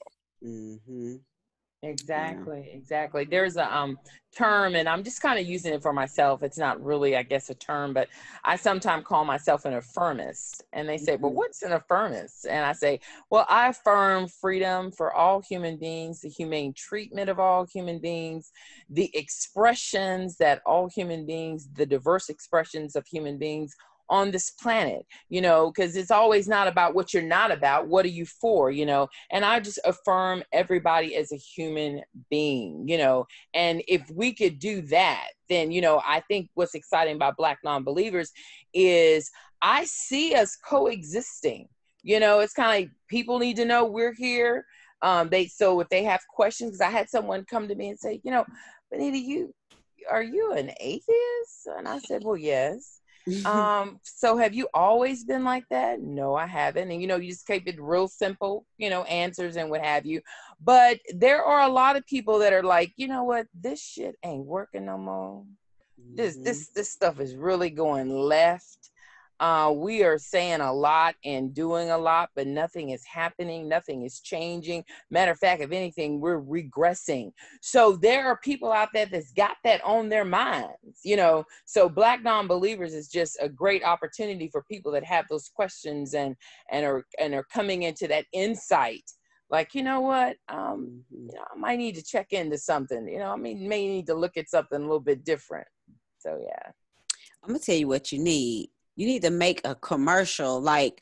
Exactly. There's a term, and I'm just kind of using it for myself. It's not really, I guess, a term, but I sometimes call myself an affirmist. And they say, well, what's an affirmist? And I say, well, I affirm freedom for all human beings, the humane treatment of all human beings, the expressions that all human beings, the diverse expressions of human beings on this planet, you know, because it's always not about what you're not about. What are you for, you know? And I just affirm everybody as a human being, you know, and if we could do that, then, you know, I think what's exciting about Black non-believers is I see us coexisting. You know, it's kind of like people need to know we're here. So if they have questions, because I had someone come to me and say, you know, Bonita, are you an atheist? And I said, well, yes. So have you always been like that? No, I haven't. And, you know, you just keep it real simple, you know, answers and what have you. But there are a lot of people that are like, you know what, this shit ain't working no more. This stuff is really going left. We are saying a lot and doing a lot, but nothing is happening. Nothing is changing. Matter of fact, if anything, we're regressing. So there are people out there that's got that on their minds, you know. So Black Non-Believers is just a great opportunity for people that have those questions and are coming into that insight. Like, you know what, you know, I might need to check into something. You know, I mean, may need to look at something a little bit different. So yeah, I'm gonna tell you what you need. You need to make a commercial like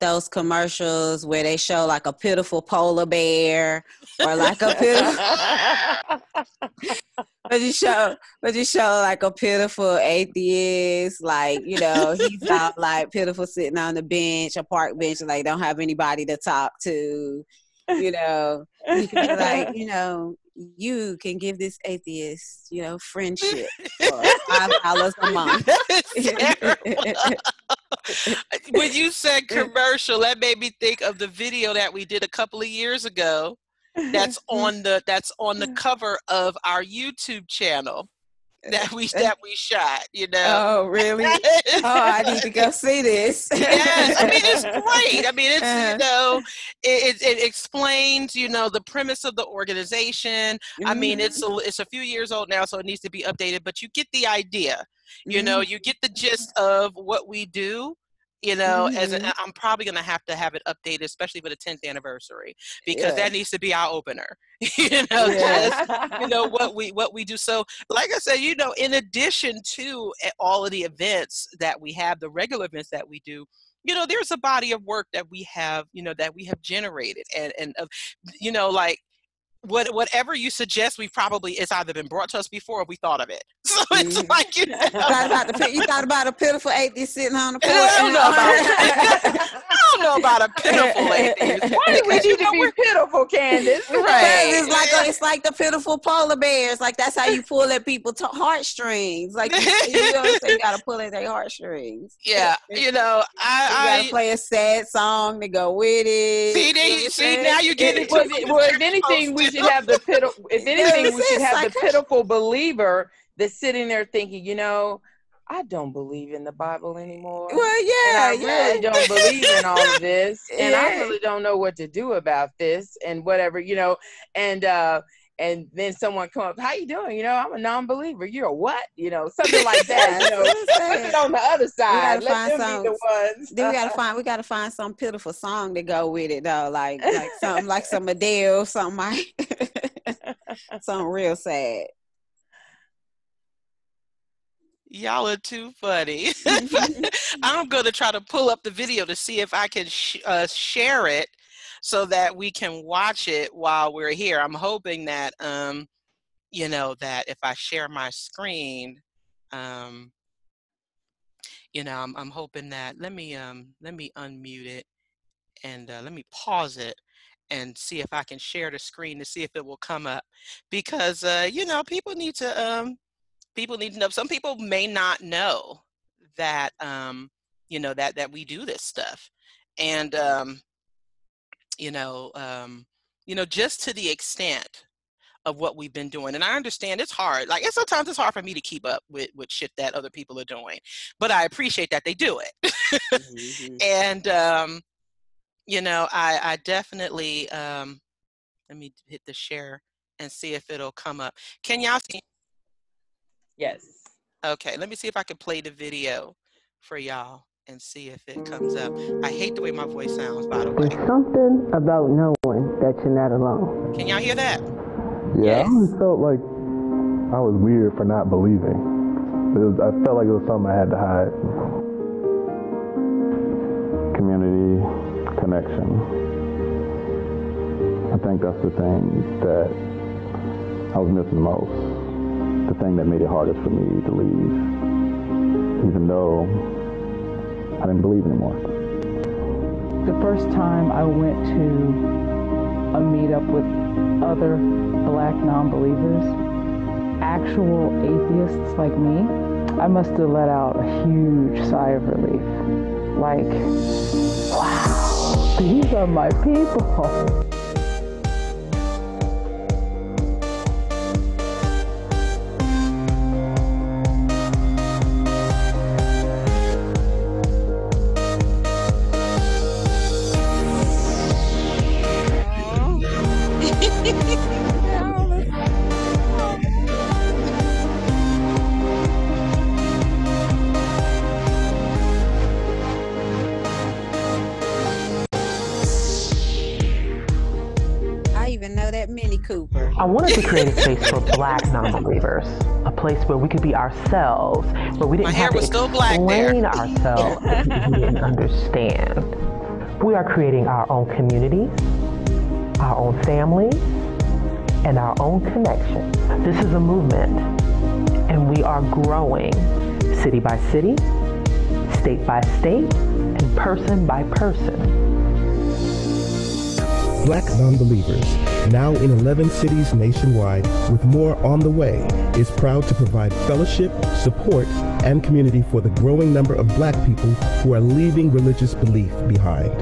those commercials where they show like a pitiful polar bear or like a pitiful but you show like a pitiful atheist, like, you know, he's all like pitiful sitting on the bench, a park bench, like don't have anybody to talk to, you know. You can be like, you know, you can give this atheist, you know, friendship for $5 a month. When you said commercial, that made me think of the video that we did a couple of years ago. That's on the cover of our YouTube channel that we shot, you know. Oh, really? Oh, I need to go see this. Yes, I mean, it's great. I mean, it's, you know, it explains, you know, the premise of the organization. I mean, it's a few years old now, so it needs to be updated, but you get the idea. You know, you get the gist of what we do. You know, I'm probably going to have it updated, especially for the 10th anniversary, because that needs to be our opener. You know, just, you know, what we do. So, like I said, you know, in addition to all of the events that we have, the regular events that we do, you know, there's a body of work that we have, you know, that we have generated, and you know, like, whatever you suggest, it's either been brought to us before or we thought of it. So it's like, you know. You thought about a pitiful atheist sitting on the porch. I don't know about a pitiful atheist. Why do we need to be pitiful, Candace? Right. It's like the pitiful polar bears. Like, that's how you pull at people's heartstrings. Like, you know what I'm saying? You gotta pull at their heartstrings. Yeah, you know, I gotta play a sad song to go with it. See, now you're getting well, if anything, we should have the pitiful. If anything, we should have the pitiful believer that's sitting there thinking, you know, I don't believe in the Bible anymore. Well, yeah, and I really don't believe in all of this, and I really don't know what to do about this, and whatever, you know, and then someone come up, how you doing? You know, I'm a non-believer. You're a what? You know, something like that. You know, put it on the other side. Let them be the ones. Then we gotta find some pitiful song to go with it though, like something like some Adele, something like something real sad. Y'all are too funny. I'm going to try to pull up the video to see if I can share it so that we can watch it while we're here. I'm hoping that, you know, that if I share my screen, you know, I'm hoping that, let me unmute it and let me pause it and see if I can share the screen to see if it will come up, because, you know, people need to know. Some people may not know that, you know, that we do this stuff, and you know, just to the extent of what we've been doing. And I understand it's hard. Like, sometimes it's hard for me to keep up with shit that other people are doing, but I appreciate that they do it. And you know, I definitely let me hit the share and see if it'll come up. Can y'all see? Yes. Okay, let me see if I can play the video for y'all and see if it comes up. I hate the way my voice sounds, by the way. There's something about knowing that you're not alone. Can y'all hear that? Yeah, yes. I always felt like I was weird for not believing. I felt like it was something I had to hide. Community connection. I think that's the thing that I was missing the most. The thing that made it hardest for me to leave, even though I didn't believe anymore. the first time I went to a meetup with other Black non-believers, actual atheists like me, I must have let out a huge sigh of relief. Like, wow, these are my people. Mini Cooper. I wanted to create a space for Black non-believers, a place where we could be ourselves, where we didn't have to explain ourselves to people who didn't understand. We are creating our own communities, our own families, and our own connection. This is a movement, and we are growing city by city, state by state, and person by person. Black Non-Believers, now in 11 cities nationwide with more on the way, is proud to provide fellowship, support, and community for the growing number of Black people who are leaving religious belief behind.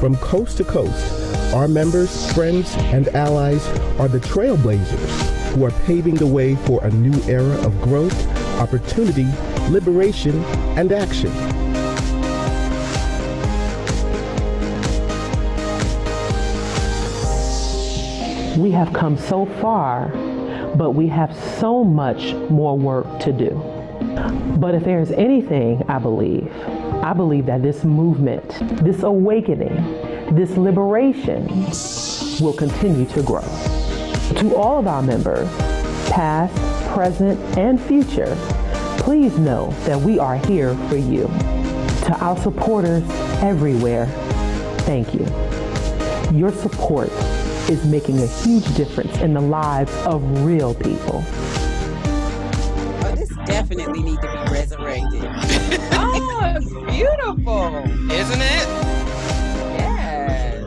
From coast to coast, our members, friends, and allies are the trailblazers who are paving the way for a new era of growth, opportunity, liberation, and action. We have come so far, but we have so much more work to do. But if there's anything I believe that this movement, this awakening, this liberation will continue to grow. To all of our members, past, present, and future, please know that we are here for you. To our supporters everywhere, thank you. Your support is making a huge difference in the lives of real people. Oh, this definitely needs to be resurrected. Oh, it's beautiful. Isn't it? Yes.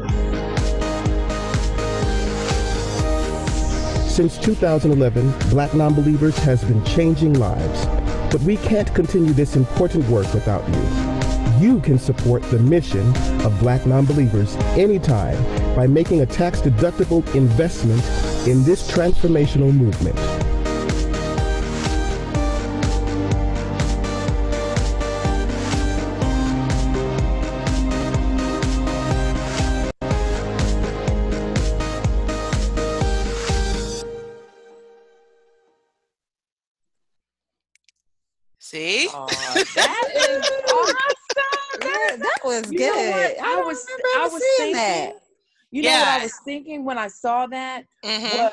Since 2011, Black Non-Believers has been changing lives, but we can't continue this important work without you. You can support the mission of Black Non-Believers anytime by making a tax-deductible investment in this transformational movement. See? Oh, that is awesome. That was good. You know what? I was thinking that. You know what I was thinking when I saw that Mm-hmm.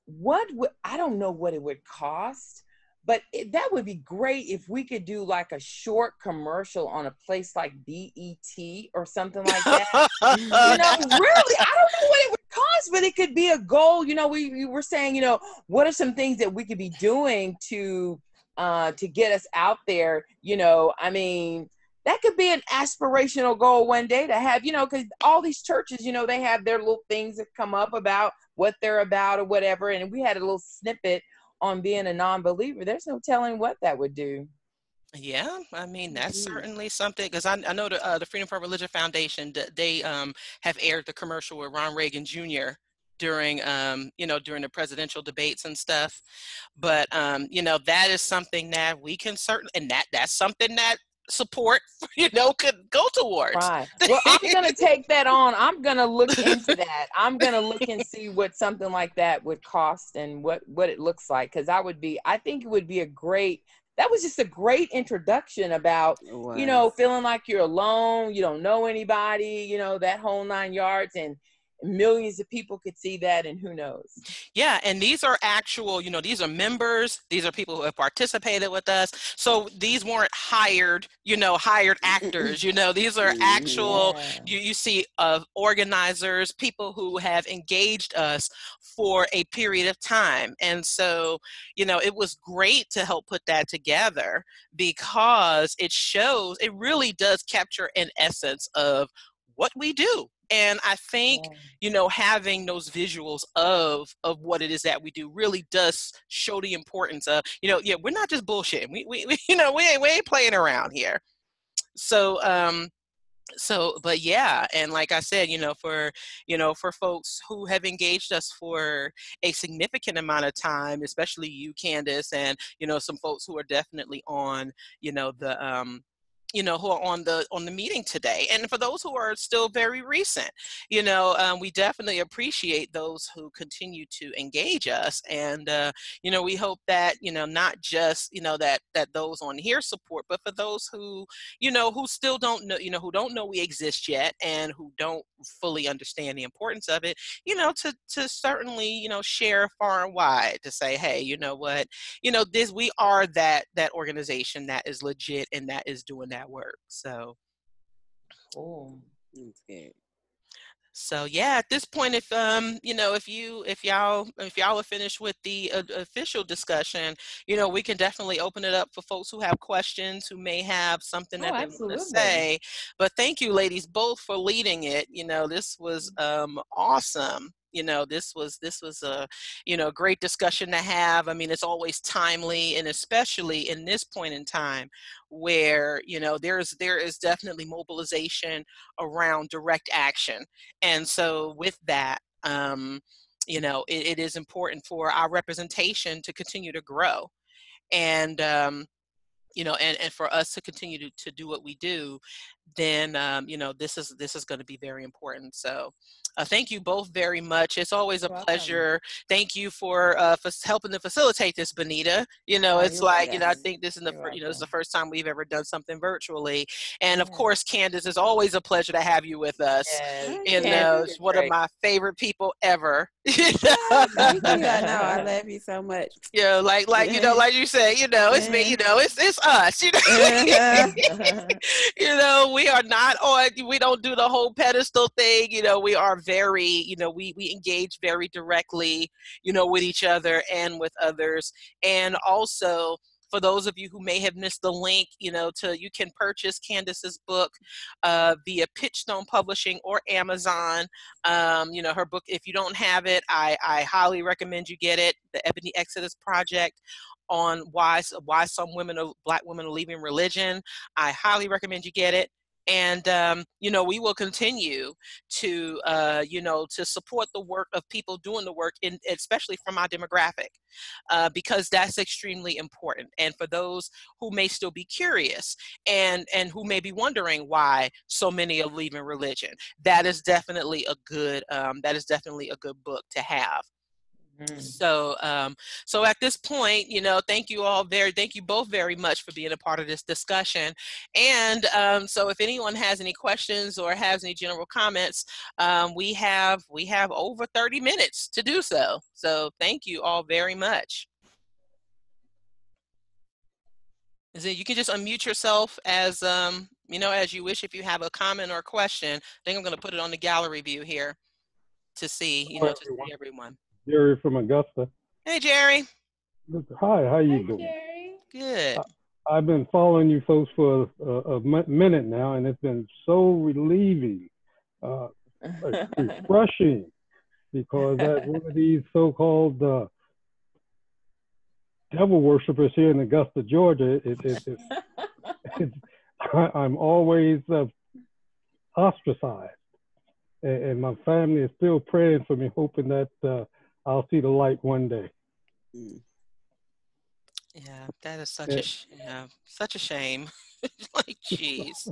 was I don't know what it would cost, but that would be great if we could do like a short commercial on a place like BET or something like that. You know, really, I don't know what it would cost, but it could be a goal. You know, we were saying, you know, what are some things that we could be doing to get us out there? You know, I mean, that could be an aspirational goal one day to have, you know, because all these churches, you know, they have their little things that come up about what they're about or whatever. And we had a little snippet on being a non-believer. There's no telling what that would do. Yeah, I mean, that's certainly something, because I know the Freedom from Religion Foundation, they have aired the commercial with Ron Reagan Jr. during the presidential debates and stuff. But, you know, that is something that we can certainly, and that's something that support, you know, could go towards. Right. Well, I'm going to take that on. I'm going to look into that. I'm going to look and see what something like that would cost and what it looks like. Because I think it would be that was just a great introduction about, you know, feeling like you're alone, you don't know anybody, you know, that whole 9 yards, and millions of people could see that, and who knows. Yeah, and these are actual, you know, these are members, these are people who have participated with us. So these weren't hired actors, you know, these are actual, you see organizers, people who have engaged us for a period of time. And so, you know, it was great to help put that together, because it really does capture an essence of what we do. And I think, having those visuals of what it is that we do really does show the importance of, we're not just bullshitting. We we ain't playing around here. But yeah, and like I said, for folks who have engaged us for a significant amount of time, especially you, Candace, and some folks who are definitely on, who are on the meeting today, and for those who are still very recent, we definitely appreciate those who continue to engage us, and we hope that not just that those on here support, but for those who who still don't know, who don't know we exist yet, and who don't fully understand the importance of it, to certainly share far and wide, to say, hey, you know what, we are that organization that is legit and that is doing that work. So cool. That's good. So yeah, at this point, if y'all are finished with the official discussion, we can definitely open it up for folks who have questions, who may have something that they want to say. But thank you, ladies, both for leading it. This was awesome. This was a great discussion to have. I mean, it's always timely, and especially in this point in time where there is definitely mobilization around direct action. And so with that, it is important for our representation to continue to grow, and and for us to continue to do what we do, then this is going to be very important. So thank you both very much. It's always a pleasure. Thank you for helping to facilitate this, Bonita. It's like I think this is this is the first time we've ever done something virtually, and of course, Candace, it's always a pleasure to have you with us. It's one of my favorite people ever. Thank you. I know, I love you so much. Like like you say, it's me. It's us. We are not on. We don't do the whole pedestal thing. We are very. We engage very directly. With each other and with others, and also, for those of you who may have missed the link, you can purchase Candace's book via Pitchstone Publishing or Amazon. Her book, if you don't have it, I highly recommend you get it. The Ebony Exodus Project on why some Black women are leaving religion. I highly recommend you get it. And, we will continue to, to support the work of people doing the work, especially from our demographic, because that's extremely important. And for those who may still be curious and who may be wondering why so many are leaving religion, that is definitely a good book to have. So at this point, thank you both very much for being a part of this discussion. And so if anyone has any questions or has any general comments, we have over 30 minutes to do so. So thank you all very much. So you can just unmute yourself as as you wish if you have a comment or a question. I think I'm going to put it on the gallery view here to see, to see everyone. Jerry from Augusta. Hey, Jerry. Hi, how you doing? Jerry. Good. I've been following you folks for a minute now, and it's been so relieving, refreshing, because as one of these so-called devil worshippers here in Augusta, Georgia, I'm always ostracized, and my family is still praying for me, hoping that I'll see the light one day. Yeah, that is such a shame. Like, jeez.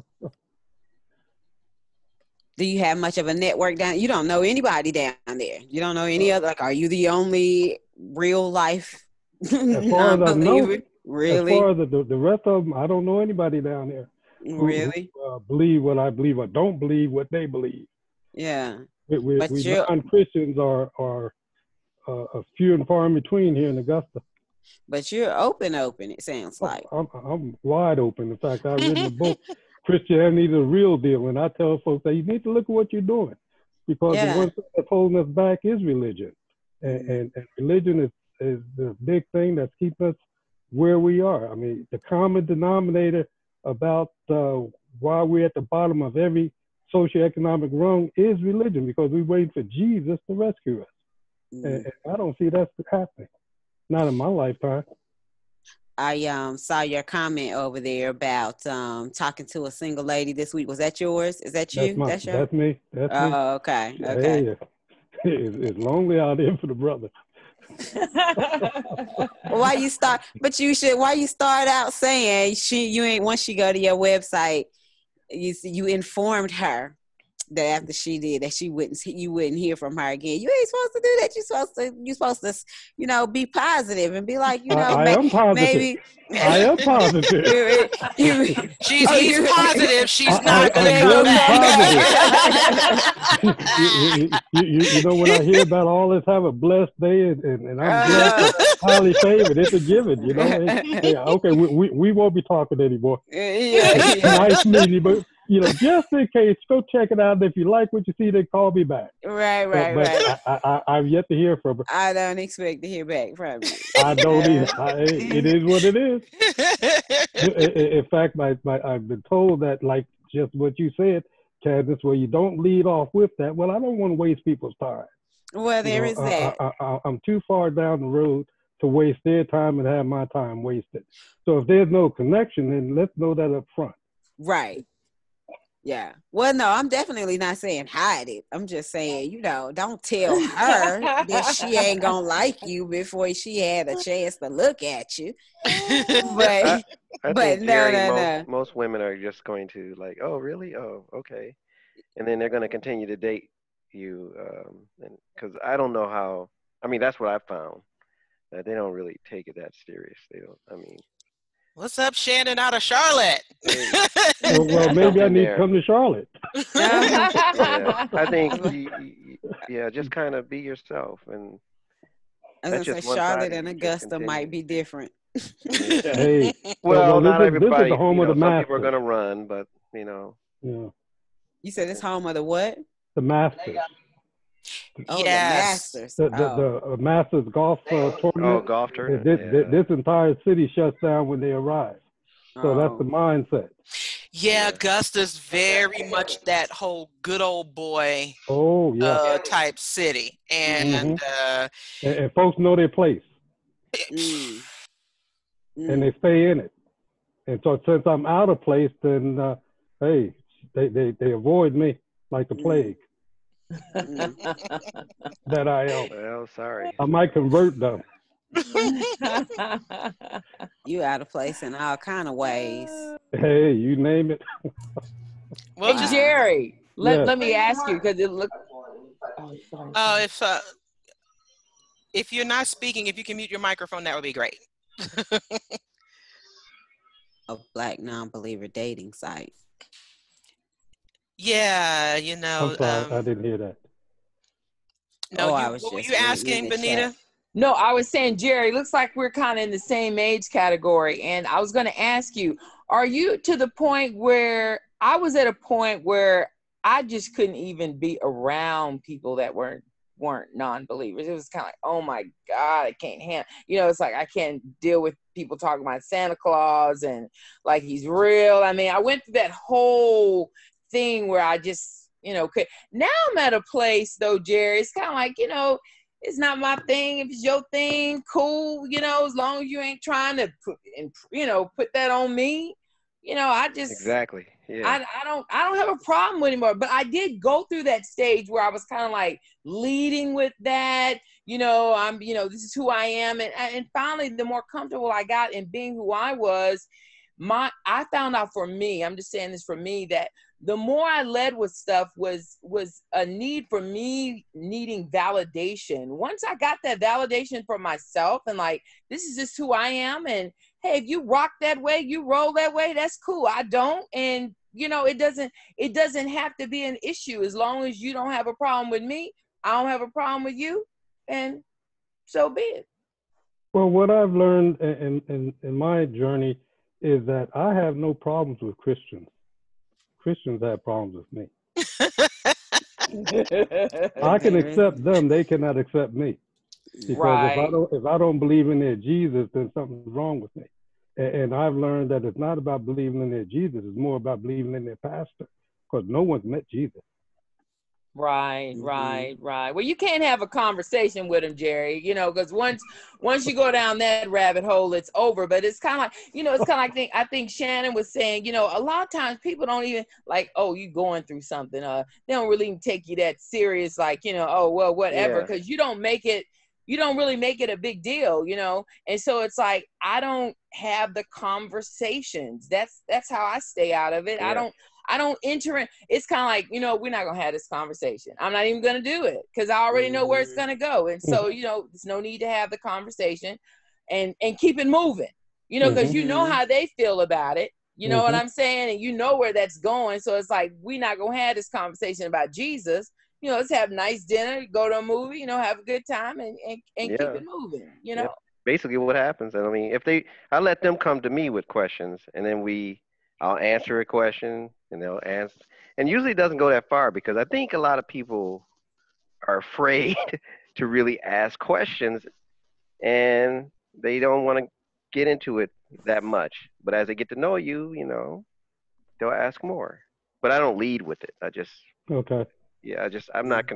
Do you have much of a network down? You don't know anybody down there. You don't know any other. Like, are you the only real life non-believer? Really? As far as the rest of them, I don't know anybody down there. Really? Who believe what I believe or don't believe what they believe. Yeah. We non-Christians are a few and far in between here in Augusta. But you're open, it sounds like. I'm wide open. In fact, I've written a book, Christianity the Real Deal, and I tell folks that you need to look at what you're doing, because the one thing that's holding us back is religion. And religion is the big thing that's keeping us where we are. I mean, the common denominator about why we're at the bottom of every socioeconomic rung is religion, because we're waiting for Jesus to rescue us. And I don't see that happening. Not in my lifetime. I saw your comment over there about talking to a single lady this week. Was that yours? Is that you? That's me. That's me. Oh, okay. Okay. Hey, it's lonely out there for the brother. Why you start out saying you ain't, once she go to your website, you informed her that after she did that you wouldn't hear from her again. You ain't supposed to do that. You're supposed to be positive and be like, I am positive. Maybe I am positive. He's positive. She's not going to go back. You know, when I hear about all this, have a blessed day, and I'm blessed, highly favored. It's a given, you know. Hey, okay, we won't be talking anymore. Nice meeting you, but just in case, go check it out. If you like what you see, then call me back. Right. I've yet to hear from her. I don't expect to hear back from you. I don't either. It is what it is. In fact, I've been told that, like just what you said, Candace, where you don't lead off with that. Well, I don't want to waste people's time. Well, there is that. I'm too far down the road to waste their time and have my time wasted. So if there's no connection, then let's know that up front. Right. Yeah. Well, no, I'm definitely not saying hide it. I'm just saying, don't tell her that she ain't gonna like you before she had a chance to look at you. But I think, Jerry, most women are just going to like, oh, really? Oh, okay. And then they're going to continue to date you. Because I don't know how, that's what I found. That they don't really take it that serious. They don't, What's up, Shannon out of Charlotte? Well, maybe I need to come to Charlotte. I think, just kind of be yourself. And I was going to say Charlotte and Augusta might be different. Hey, well, not everybody. This is the home of the some masters. people are going to run, but, You said it's home of the what? The Masters. Oh, yes. The Masters. The Masters golf tournament. Oh, golf tournament. This entire city shuts down when they arrive. So that's the mindset. Yeah, Augusta's very much that whole good old boy type city. And, and folks know their place. And they stay in it. And so since I'm out of place, then, hey, they avoid me like the plague. That I am. Well, sorry. I might convert them. You out of place in all kind of ways. Hey, you name it. Well, Jerry, let me ask you, because it looked. If you're not speaking, if you can mute your microphone, that would be great. A Black non-believer dating site. Yeah, I'm sorry, I didn't hear that. No, what were you asking, Bonita? No, I was saying, Jerry, looks like we're kind of in the same age category. And I was going to ask you, are you to the point where I was at a point where I just couldn't even be around people that weren't non-believers? It was kind of like, oh my God, I can't handle, it's like I can't deal with people talking about Santa Claus and like he's real. I went through that whole thing where I just, could. Now I'm at a place though, Jerry, it's kind of like, it's not my thing. If it's your thing, cool, as long as you ain't trying to put that on me, I just. Exactly. Yeah. I don't have a problem with anymore, but I did go through that stage where I was kind of like leading with that, I'm, this is who I am. And finally, the more comfortable I got in being who I was, I found out for me, I'm just saying this for me, that the more I led with stuff was a need for me needing validation. Once I got that validation for myself and like, this is just who I am. And hey, if you rock that way, you roll that way, that's cool. I don't. And it doesn't have to be an issue. As long as you don't have a problem with me, I don't have a problem with you. And so be it. Well, what I've learned in my journey is that I have no problems with Christians. Christians have problems with me. I can accept them; they cannot accept me. Because if I don't believe in their Jesus, then something's wrong with me. And I've learned that it's not about believing in their Jesus; it's more about believing in their pastor. because no one's met Jesus. Right. Well, you can't have a conversation with him, Jerry, because once you go down that rabbit hole, it's over. But it's kind of like, it's kind of like, I think Shannon was saying, a lot of times people don't even like, oh, you going through something. They don't really even take you that serious, like, oh, well, whatever, because you don't really make it a big deal, And so it's like, I don't have the conversations. That's how I stay out of it. Yeah. I don't enter in. It's kind of like, we're not going to have this conversation. I'm not even going to do it because I already know where it's going to go. And so, there's no need to have the conversation and keep it moving, because you know how they feel about it. You know what I'm saying? And you know where that's going. So it's like, we're not going to have this conversation about Jesus. Let's have nice dinner, go to a movie, have a good time and keep it moving, Yeah. Basically what happens. And I mean, I let them come to me with questions and then I'll answer a question and they'll answer. And usually it doesn't go that far because I think a lot of people are afraid to really ask questions and they don't want to get into it that much. But as they get to know you, they'll ask more. But I don't lead with it. I just, I'm not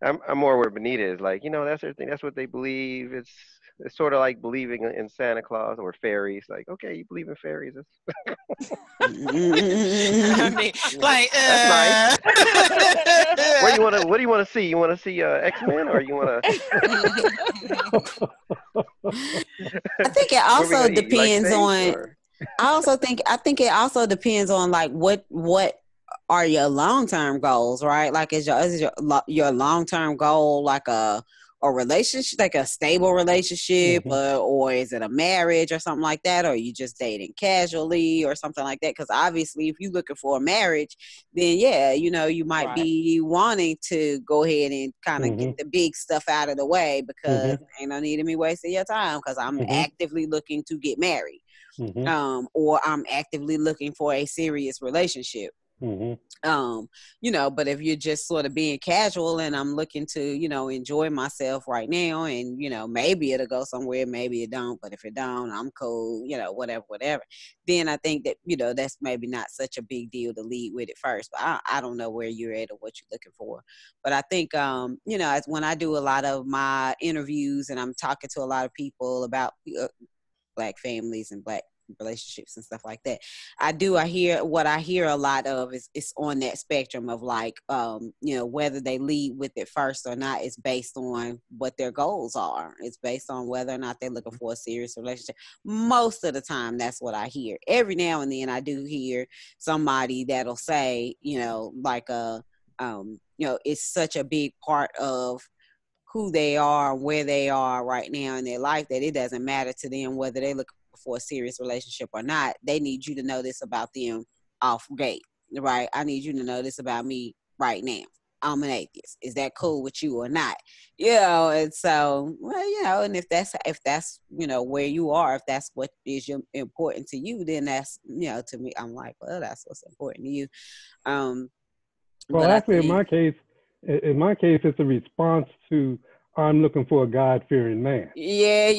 I'm more where Bonita is like, that's their thing. That's what they believe. It's sort of like believing in Santa Claus or fairies. Like, okay, you believe in fairies. I mean, like, that's nice. What do you want to see? You want to see X-Men or you want to? I think it also depends on. I think it also depends on like what are your long-term goals, right? Like is your long-term goal like a relationship, like a stable relationship, or is it a marriage or something like that? Or are you just dating casually or something like that? Because obviously if you're looking for a marriage, then you might be wanting to go ahead and kind of get the big stuff out of the way because ain't no need of me wasting your time because I'm actively looking to get married. Or I'm actively looking for a serious relationship. But if you're just sort of being casual and I'm looking to, enjoy myself right now and, maybe it'll go somewhere, maybe it don't, but if it don't, I'm cool, whatever. Then I think that, that's maybe not such a big deal to lead with it first, but I don't know where you're at or what you're looking for. But I think, as when I do a lot of my interviews and I'm talking to a lot of people about Black families and Black relationships and stuff like that, I hear a lot of is on that spectrum of like whether they lead with it first or not is based on what their goals are. It's based on whether or not they're looking for a serious relationship. Most of the time that's what I hear. Every now and then I do hear somebody that'll say it's such a big part of who they are, where they are right now in their life that it doesn't matter to them whether they look for a serious relationship or not. They need you to know this about them off gate, right? I need you to know this about me right now. I'm an atheist. Is that cool with you or not? And so, and if that's where you are, if that's what is important to you, then that's, to me, I'm like, well, that's what's important to you. Well, actually, in my case, it's a response to I'm looking for a God-fearing man. Yeah.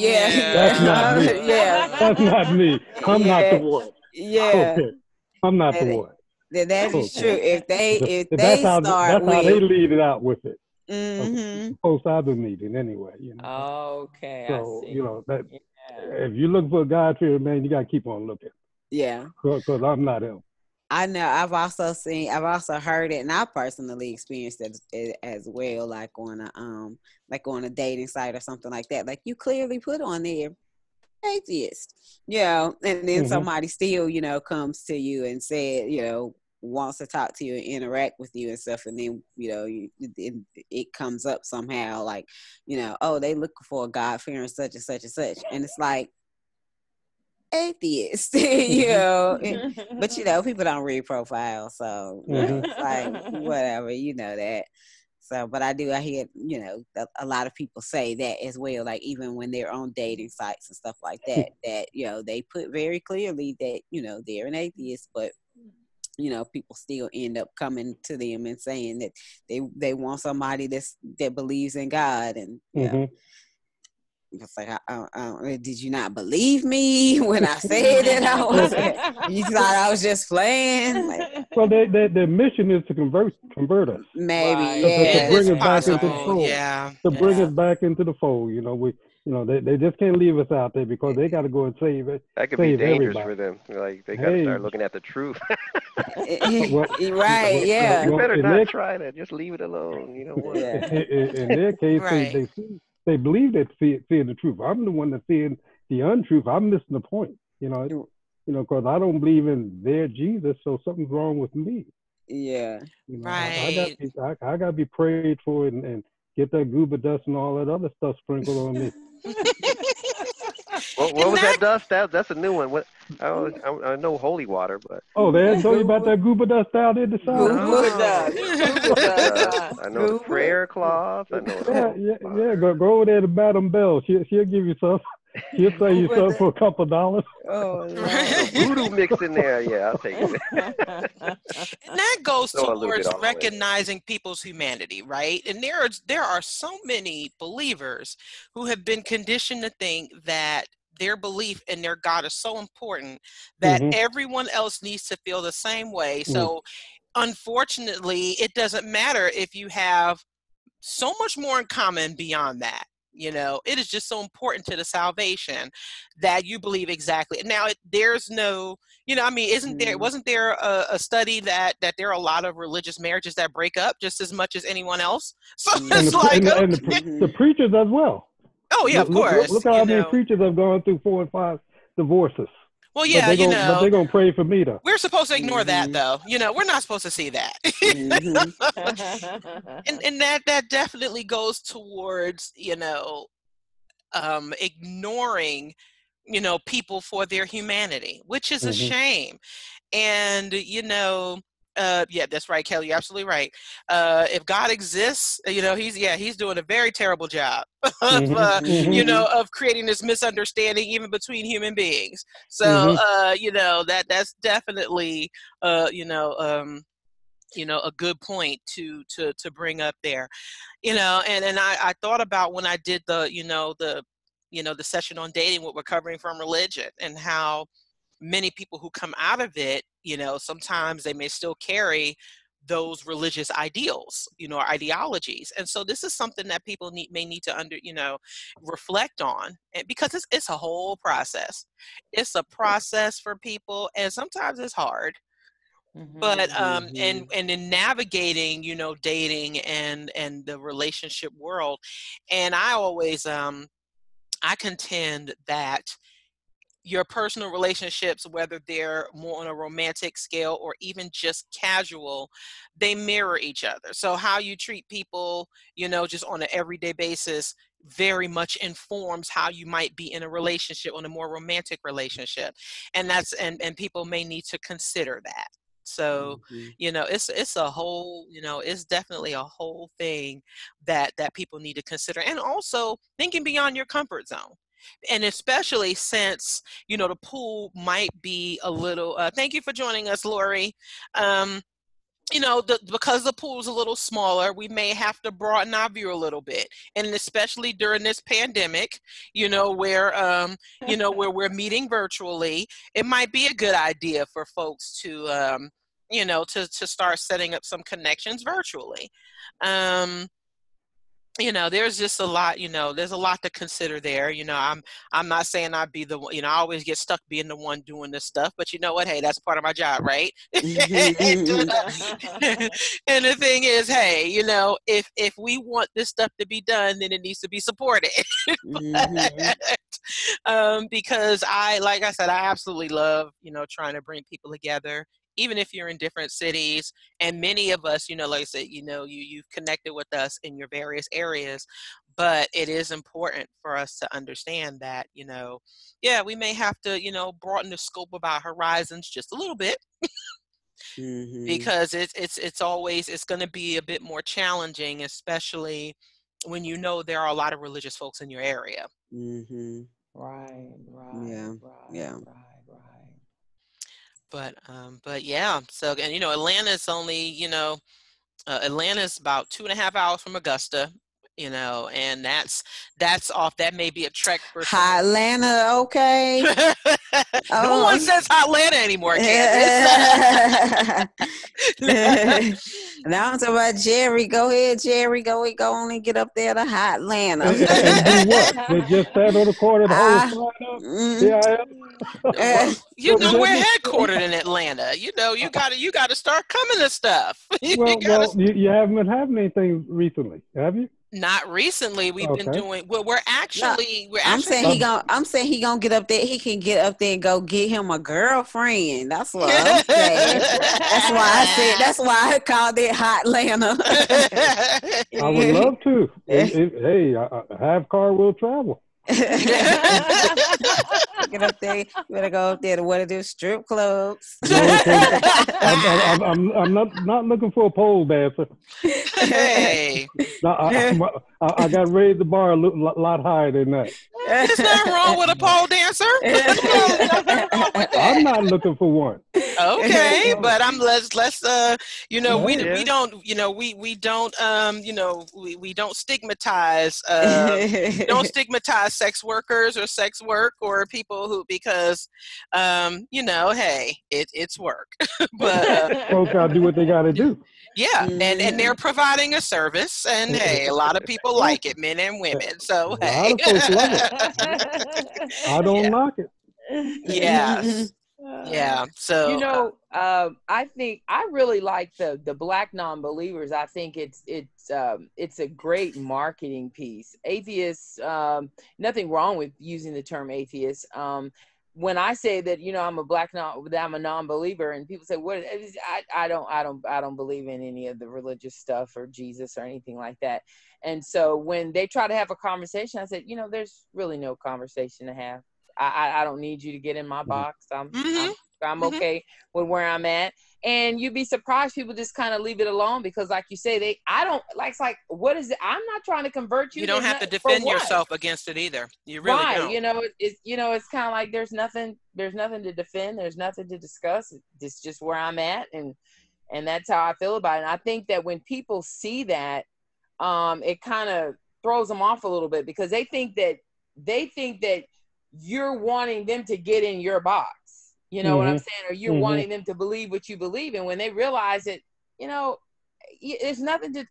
That's not me. That's not me. I'm not the one. Yeah. Okay. I'm not the one. That is true. If they that's how they lead it out with it. Post I've been meeting anyway. Okay. So I see. that if you look for a God-fearing man, you gotta keep on looking. Yeah. Because I'm not him. I know. I've also heard it, and I personally experienced it as well. Like on a dating site or something like that. Like you clearly put on there, atheist, and then somebody still, comes to you and said, wants to talk to you and interact with you and stuff, and then it comes up somehow, like, oh, they looking for a God-fearing such and such and such, and it's like. Atheist, but people don't read profiles, so it's like whatever, that. So, but I hear, a lot of people say that as well, like even when they're on dating sites and stuff like that, that, they put very clearly that, they're an atheist, but, people still end up coming to them and saying that they want somebody that believes in God and, It's like, did you not believe me when I said that I was? You thought I was just playing? Like, well, their mission is to convert us. Maybe, to bring us back into the fold. To bring us back into the fold. They just can't leave us out there because they got to go and save it. That could be dangerous for them. Like they got to start looking at the truth. Right? Yeah. You better not try that. Just leave it alone. You know what? In their case, they believe they're seeing the truth. I'm the one that's seeing the untruth. I'm missing the point. Because I don't believe in their Jesus, so something's wrong with me. Yeah. Right. I got to be prayed for and get that goober dust and all that other stuff sprinkled on me. What was that dust? That's a new one. What? I know holy water, but they hadn't told you about that goober dust out in the south. Goober dust. I know the prayer cloth. I know. Go over there to Madam Bell. She'll give you some. She'll sell you something for a couple $. Oh, voodoo mix in there. Yeah, I'll take it. And that goes towards recognizing people's humanity, right? And there are so many believers who have been conditioned to think that their belief in their God is so important that everyone else needs to feel the same way. So unfortunately, it doesn't matter if you have so much more in common beyond that. It is just so important to the salvation that you believe exactly. Now, there's no, wasn't there a study that there are a lot of religious marriages that break up just as much as anyone else? So it's the preachers as well. Oh yeah, of course. Look how many preachers have gone through 4 and 5 divorces. Well, yeah, but they're gonna pray for me though. We're supposed to ignore that though. We're not supposed to see that. and that definitely goes towards, ignoring, people for their humanity, which is a shame. And, that's right, Kelly. You're absolutely right. If God exists, he's doing a very terrible job of, of creating this misunderstanding even between human beings. So, that's definitely, a good point to bring up there, and I thought about when I did the session on dating, what we're covering from religion and how many people who come out of it, sometimes they may still carry those religious ideals, or ideologies. And so this is something that people may need to reflect on, and because it's a whole process. It's a process for people, and sometimes it's hard. But and in navigating, dating and the relationship world, and I always I contend that your personal relationships, whether they're more on a romantic scale or even just casual, they mirror each other. So how you treat people, just on an everyday basis, very much informs how you might be in a relationship, on a more romantic relationship. And and people may need to consider that. So, it's a whole, it's definitely a whole thing that people need to consider. And also thinking beyond your comfort zone. And especially since, the pool might be a little, thank you for joining us, Lori. Because the pool is a little smaller, we may have to broaden our view a little bit. And especially during this pandemic, where we're meeting virtually, it might be a good idea for folks to, to start setting up some connections virtually. There's just a lot, there's a lot to consider there. I'm not saying I'd be the one, I always get stuck being the one doing this stuff, but you know what? Hey, that's part of my job, right? And the thing is, hey, if we want this stuff to be done, then it needs to be supported. Because like I said, I absolutely love, trying to bring people together, even if you're in different cities. And many of us, like I said, you've connected with us in your various areas, but it is important for us to understand that, we may have to, broaden the scope of our horizons just a little bit. Because it's going to be a bit more challenging, especially when there are a lot of religious folks in your area. Right. Yeah. But yeah, so, and Atlanta's only, Atlanta's about 2.5 hours from Augusta, you know, and that's off. That may be a trek for Hotlanta, okay. No one says Hotlanta anymore, Candace. Now I'm talking about Jerry. Go ahead, Jerry. Go on and get up there to Hotlanta. And do what? They just stand on the corner the whole sign up. Here I am. Well, you know, we're headquartered in Atlanta. You know, you gotta start coming to stuff. You haven't been having anything recently, have you? Not recently. We've been doing well. I'm saying he gonna get up there. He can get up there and go get him a girlfriend. That's what I'm saying. That's why I called it Hotlanta. I would love to. Hey, have car will travel. Get up there. You better go up there to one of those strip clubs. I'm not looking for a pole dancer. Hey, I got to raise the bar a lot higher than that. There's nothing wrong with a pole dancer. I'm not looking for one. Okay, but we don't stigmatize sex workers or sex work or people who, because hey, it's work. But folks gotta do what they gotta do. Yeah, and they're providing a service, and hey, a lot of people like it, men and women. So hey, a lot of folks love it. I don't knock it. Yeah. Yeah. So I think I really like the Black non-believers. I think it's a great marketing piece. Atheists, nothing wrong with using the term atheist. When I say that, I'm a non-believer, and people say, "What?" I don't believe in any of the religious stuff or Jesus or anything like that. And so when they try to have a conversation, I said, there's really no conversation to have. I don't need you to get in my box. I'm okay with where I'm at. And you'd be surprised people just kind of leave it alone because, like you say, it's like, what is it? I'm not trying to convert you. You don't have to defend yourself against it either. You really don't. It's kind of like there's nothing to defend. There's nothing to discuss. It's just where I'm at. And that's how I feel about it. And I think that when people see that, it kind of throws them off a little bit because they think that you're wanting them to get in your box. You know what I'm saying? Or you're wanting them to believe what you believe. And when they realize that, there's nothing to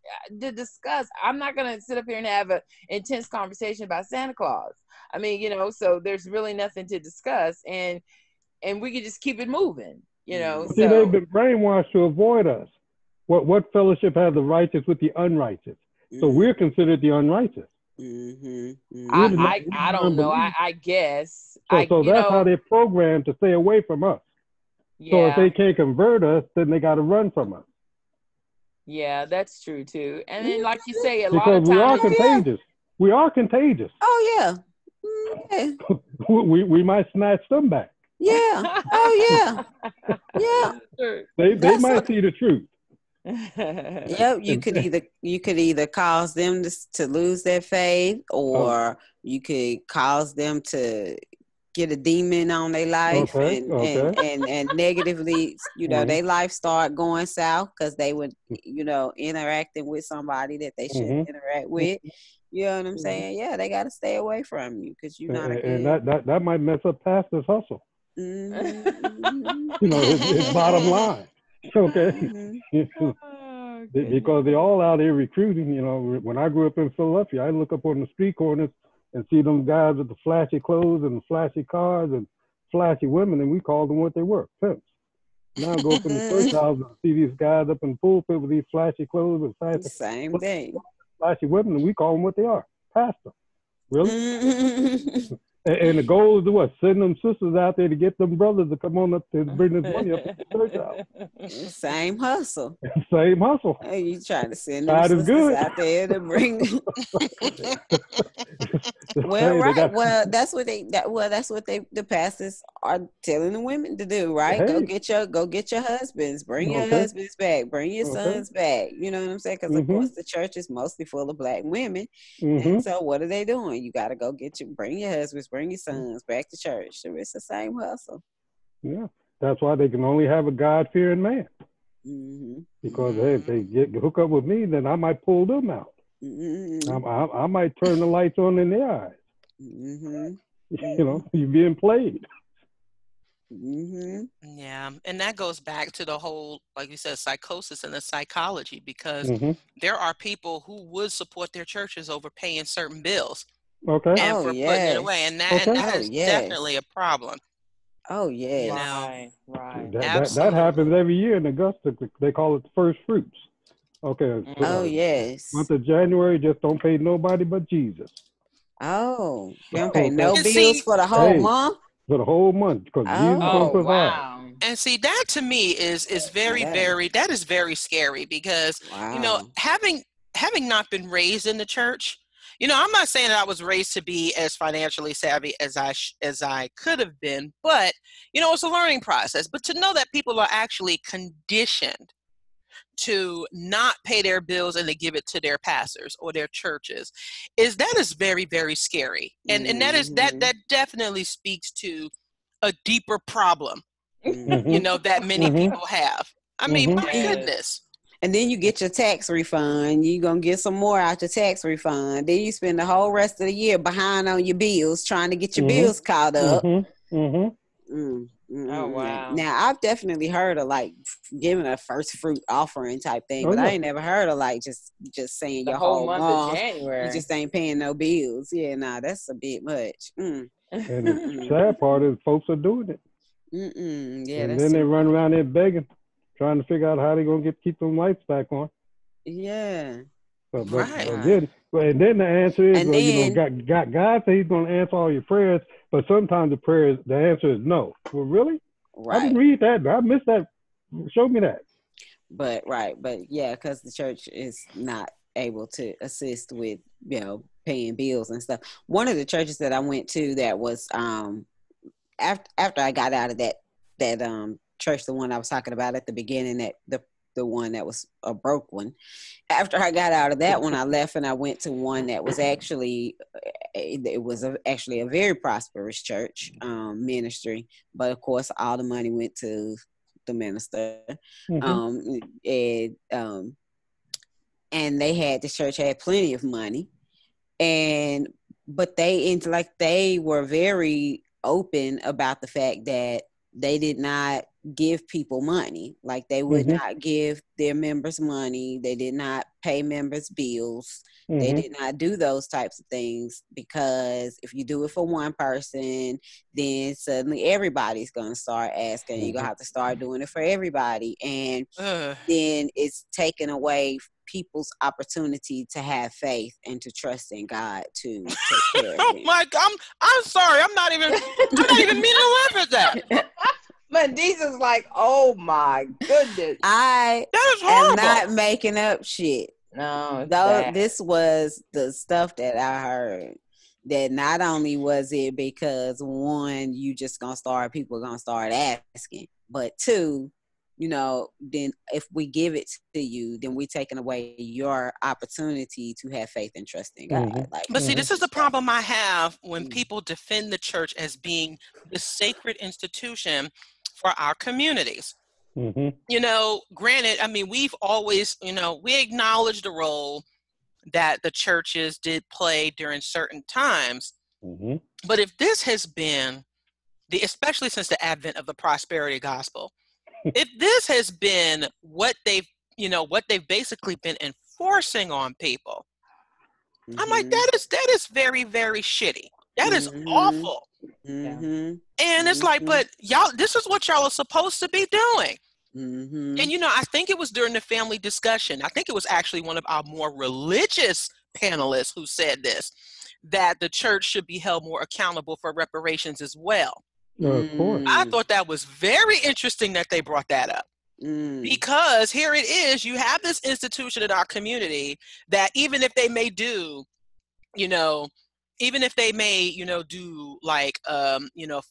discuss. I'm not going to sit up here and have an intense conversation about Santa Claus. I mean, so there's really nothing to discuss. And we can just keep it moving, See, they've been brainwashed to avoid us. What fellowship has the righteous with the unrighteous? So we're considered the unrighteous. I don't know. I guess. So that's how they're programmed to stay away from us. Yeah. So if they can't convert us, then they got to run from us. Yeah, that's true too. And then, like you say, because we are contagious. We are contagious. Oh yeah. we might snatch them back. Yeah. Oh yeah. Yeah. They might see the truth. Yep, you could either cause them to lose their faith, or you could cause them to get a demon on their life and negatively, their life start going south because they would, interacting with somebody that they shouldn't interact with. You know what I'm saying? Yeah, they got to stay away from you because you're not a good. And that might mess up pastor's hustle. His bottom line. Okay. Because they're all out here recruiting. When I grew up in Philadelphia, I look up on the street corners and see them guys with the flashy clothes and the flashy cars and flashy women, and we called them what they were, pimps. Now I go up in the church house and see these guys up in the pulpit with these flashy clothes and flashy women, and we call them what they are, pastor. Really? And the goal is to what? Send them sisters out there to get them brothers to come on up to bring this money up to the church house. Same hustle. Same hustle. Hey, you trying to send them sisters out there to bring. Well, that's what the pastors are telling the women to do, right? Hey. Go get your husbands, bring your husbands back, bring your sons back. You know what I'm saying? Because of course the church is mostly full of black women, and so what are they doing? You got to go bring your husbands, bring your sons back to church. So it's the same hustle. Yeah, that's why they can only have a God-fearing man. Because hey, if they hook up with me, then I might pull them out. I might turn the lights on in their eyes. You know, you're being played. Yeah, and that goes back to the whole, like you said, psychosis and the psychology, because there are people who would support their churches over paying certain bills. Okay. And for putting it away, and that is definitely a problem. Oh yeah. You know, right. That happens every year in Augusta. They call it the first fruits. Okay. Oh yes. Month of January, just don't pay nobody but Jesus. Oh, you don't pay no bills for the whole month. For the whole month, because Jesus gonna provide. Wow. And see, that to me is very, that is very scary, because you know, having not been raised in the church, you know, I'm not saying that I was raised to be as financially savvy as I could have been, but you know, it's a learning process. But to know that people are actually conditioned to not pay their bills and to give it to their pastors or their churches is very, very scary. And that is that definitely speaks to a deeper problem, you know, that many people have. I mean, my goodness. And then you get your tax refund. You're going to get some more out your tax refund. Then you spend the whole rest of the year behind on your bills, trying to get your bills caught up. Oh, wow. Now, I've definitely heard of like giving a first fruit offering type thing, but I ain't never heard of like just saying your whole month of January. You just ain't paying no bills. Yeah, nah, that's a bit much. And the sad part is folks are doing it. Yeah, and then they run around there begging, trying to figure out how they're going to keep them lights back on. Yeah. And then the answer is, you know, God said he's going to answer all your prayers, but sometimes the answer is no. Well, really? Right. I didn't read that. I missed that. Show me that. But yeah, because the church is not able to assist with, you know, paying bills and stuff. One of the churches that I went to that was after I got out of that church, the one I was talking about at the beginning, that the one that was a broke one. After I got out of that one, I left and I went to one that was actually a very prosperous church ministry, but of course all the money went to the minister. And this church had plenty of money, but they were very open about the fact that they did not give people money. Like they would not give their members money. They did not pay members bills. They did not do those types of things, because if you do it for one person, then suddenly everybody's going to start asking. You're going to have to start doing it for everybody. And then it's taken away people's opportunity to have faith and to trust in God to take care of Oh my God. I'm sorry. I'm not even meaning to laugh at that. Medea's like, oh my goodness. That is horrible. am not making up shit. No, this was the stuff that I heard. That not only was it because one, people are gonna start asking, but two, you know, then if we give it to you, then we're taking away your opportunity to have faith and trust in God. But see, this is the problem I have when people defend the church as being the sacred institution for our communities. You know, granted, I mean, we've always, you know, we acknowledge the role that the churches did play during certain times. But if this has been especially since the advent of the prosperity gospel, if this has been what they've basically been enforcing on people, I'm like, that is very, very shitty. That is awful. And it's like, but y'all, this is what y'all are supposed to be doing. And, you know, I think it was during the family discussion. I think it was actually one of our more religious panelists who said this, that the church should be held more accountable for reparations as well. Of course. I thought that was very interesting that they brought that up. Because here it is, you have this institution in our community that even if they may do, you know, do like,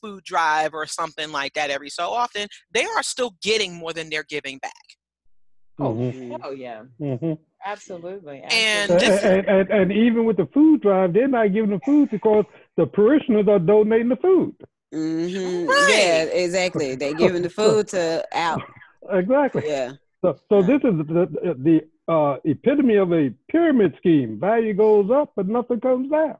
food drive or something like that every so often, they are still getting more than they're giving back. Oh yeah. Absolutely. And even with the food drive, they're not giving the food because the parishioners are donating the food. Right. Yeah, exactly. They're giving the food to out. Exactly. Yeah. So this is the epitome of a pyramid scheme. Value goes up, but nothing comes down.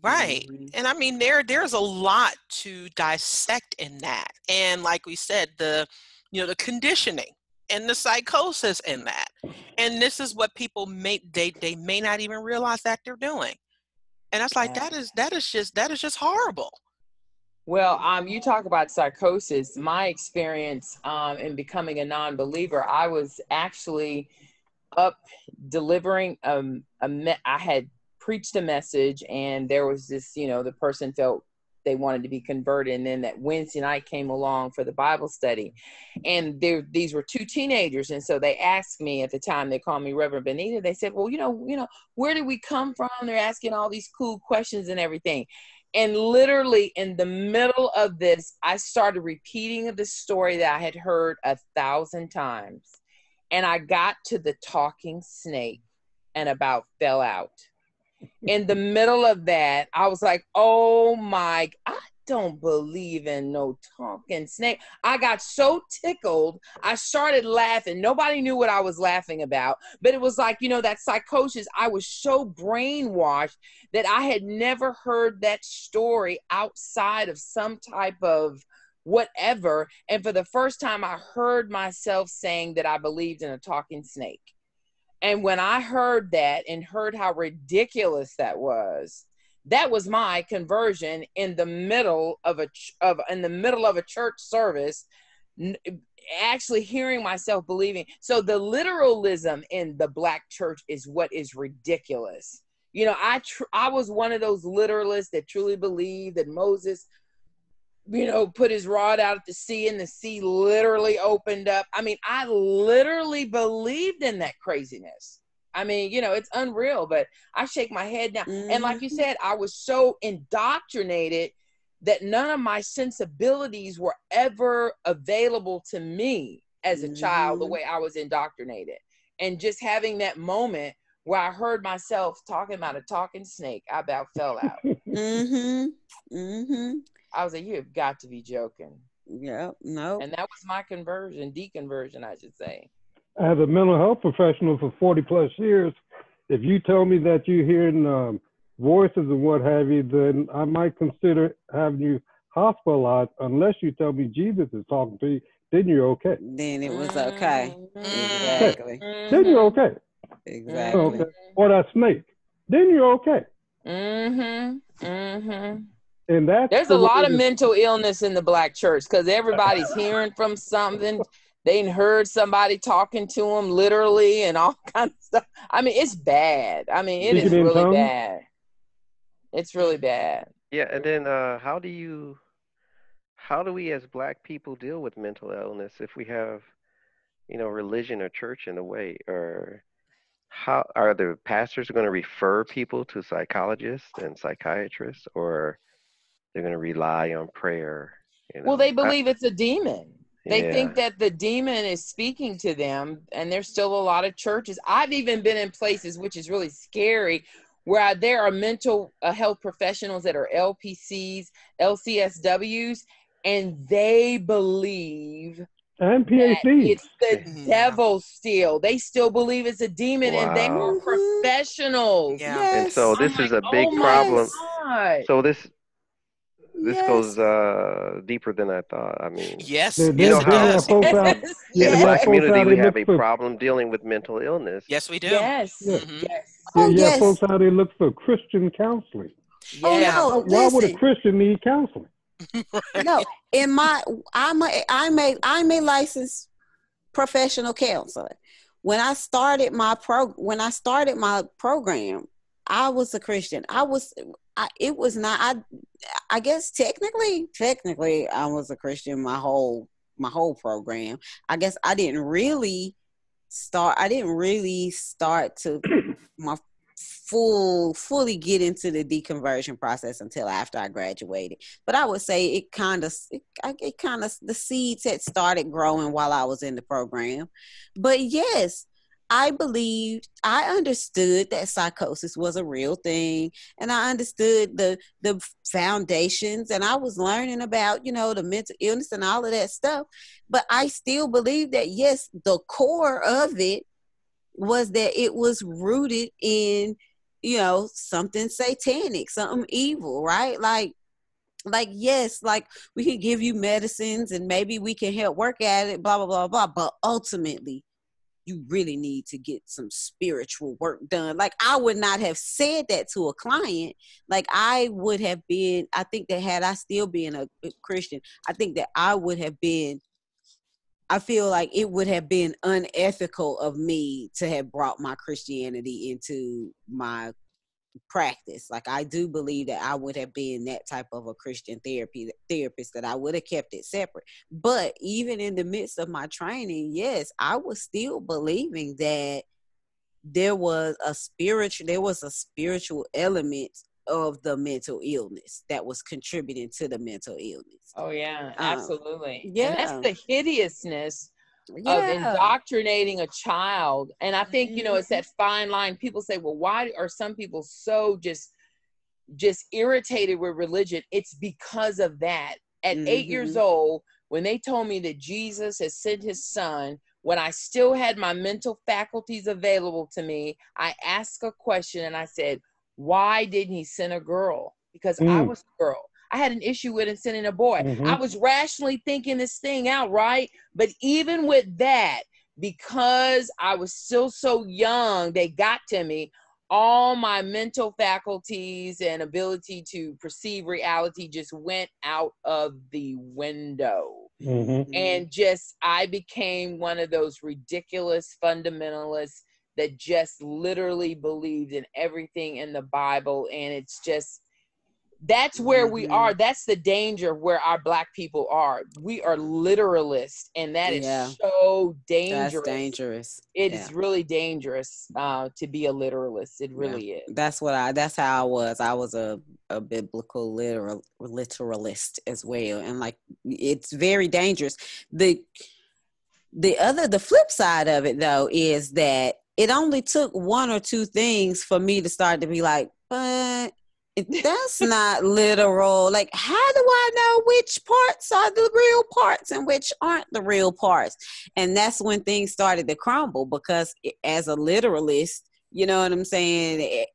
Right. And I mean, there's a lot to dissect in that. And like we said, the conditioning and the psychosis in that. And this is what people may not even realize that they're doing. And that's like, that is just horrible. Well, you talk about psychosis. My experience in becoming a non-believer, I was actually up delivering I had preached a message, and there was this, the person felt they wanted to be converted, and then that Wednesday night came along for the Bible study, and these were two teenagers, and so they asked me at the time, they called me Reverend Bonita. They said, well, where did we come from? They're asking all these cool questions and everything. And literally in the middle of this, I started repeating the story that I had heard 1,000 times. And I got to the talking snake and about fell out. In the middle of that, I was like, oh my, I don't believe in no talking snake. I got so tickled. I started laughing. Nobody knew what I was laughing about, but it was like, that psychosis. I was so brainwashed that I had never heard that story outside of some type of whatever. And for the first time, I heard myself saying that I believed in a talking snake. And when I heard that and heard how ridiculous that was my conversion in the middle of a church service, actually hearing myself believing. So the literalism in the Black church is what is ridiculous. I was one of those literalists that truly believed that Moses, put his rod out at the sea and the sea literally opened up. I mean, I literally believed in that craziness. I mean, it's unreal, but I shake my head now. And like you said, I was so indoctrinated that none of my sensibilities were ever available to me as a child, the way I was indoctrinated. And just having that moment where I heard myself talking about a talking snake, I about fell out. I was like, you have got to be joking. Yeah, no. And that was my deconversion, I should say. As a mental health professional for 40 plus years, if you tell me that you're hearing voices and what have you, then I might consider having you hospitalized unless you tell me Jesus is talking to you. Then you're okay. Then it was okay. Exactly. Then you're okay. Exactly. Okay. Or that snake. Then you're okay. And there's a lot of mental illness in the Black church because everybody's hearing from something. They heard somebody talking to them literally and all kinds of stuff. I mean, it's bad. I mean, it is really bad. It's really bad. Yeah, and then how do we as Black people deal with mental illness if we have, religion or church in the way? Or how are the pastors going to refer people to psychologists and psychiatrists, or they're going to rely on prayer? Well, they believe it's a demon. They think that the demon is speaking to them, and there's still a lot of churches. I've even been in places, which is really scary, where there are mental health professionals that are LPCs, LCSWs, and they believe and PhDs. It's the devil still. They still believe it's a demon, and they are professionals. Yeah. Yes. And so this is a big problem. So this goes deeper than I thought. I mean, yes, in the Black community, we have a problem dealing with mental illness. Yes, we do. Yes, yes. Folks out there look for Christian counseling. No, why would a Christian need counseling? No, I'm a licensed professional counselor. When I started my program, I was a Christian. I guess technically I was a Christian my whole program. I guess I didn't really start to fully get into the deconversion process until after I graduated. But I would say the seeds had started growing while I was in the program. But yes, I understood that psychosis was a real thing, and I understood the foundations, and I was learning about, the mental illness and all of that stuff. But I still believe that, yes, the core of it was that it was rooted in, you know, something satanic, something evil, right? Like, yes, like we can give you medicines and maybe we can help work at it, blah, blah, blah, blah. But ultimately, you really need to get some spiritual work done. Like, I would not have said that to a client. Like, I would have been, I think that had I still been a Christian, I think that I would have been, I feel like it would have been unethical of me to have brought my Christianity into my practice. Like, I do believe that I would have been that type of a Christian therapist, that I would have kept it separate. But even in the midst of my training, yes, I was still believing that there was a spiritual element of the mental illness that was contributing to the mental illness. Oh yeah, absolutely. Yeah. And that's the hideousness of indoctrinating a child. And I think, you know, it's that fine line. People say, well, why are some people so just irritated with religion? It's because of that. At 8 years old, when they told me that Jesus has sent his son, when I still had my mental faculties available to me, I asked a question and I said, why didn't he send a girl? Because I was a girl. I had an issue with him sending a boy. I was rationally thinking this thing out, right? But even with that, because I was still so young, they got to me. All my mental faculties and ability to perceive reality just went out of the window. And I became one of those ridiculous fundamentalists that just literally believed in everything in the Bible. And it's just, that's where we are. That's the danger of where our Black people are. We are literalists, and that is so dangerous. That's dangerous. It is really dangerous to be a literalist. It really is. That's how I was. I was a biblical literalist as well. And like, it's very dangerous. The flip side of it though is that it only took one or two things for me to start to be like, but that's not literal. Like, how do I know which parts are the real parts and which aren't the real parts? And that's when things started to crumble, because as a literalist, you know what I'm saying,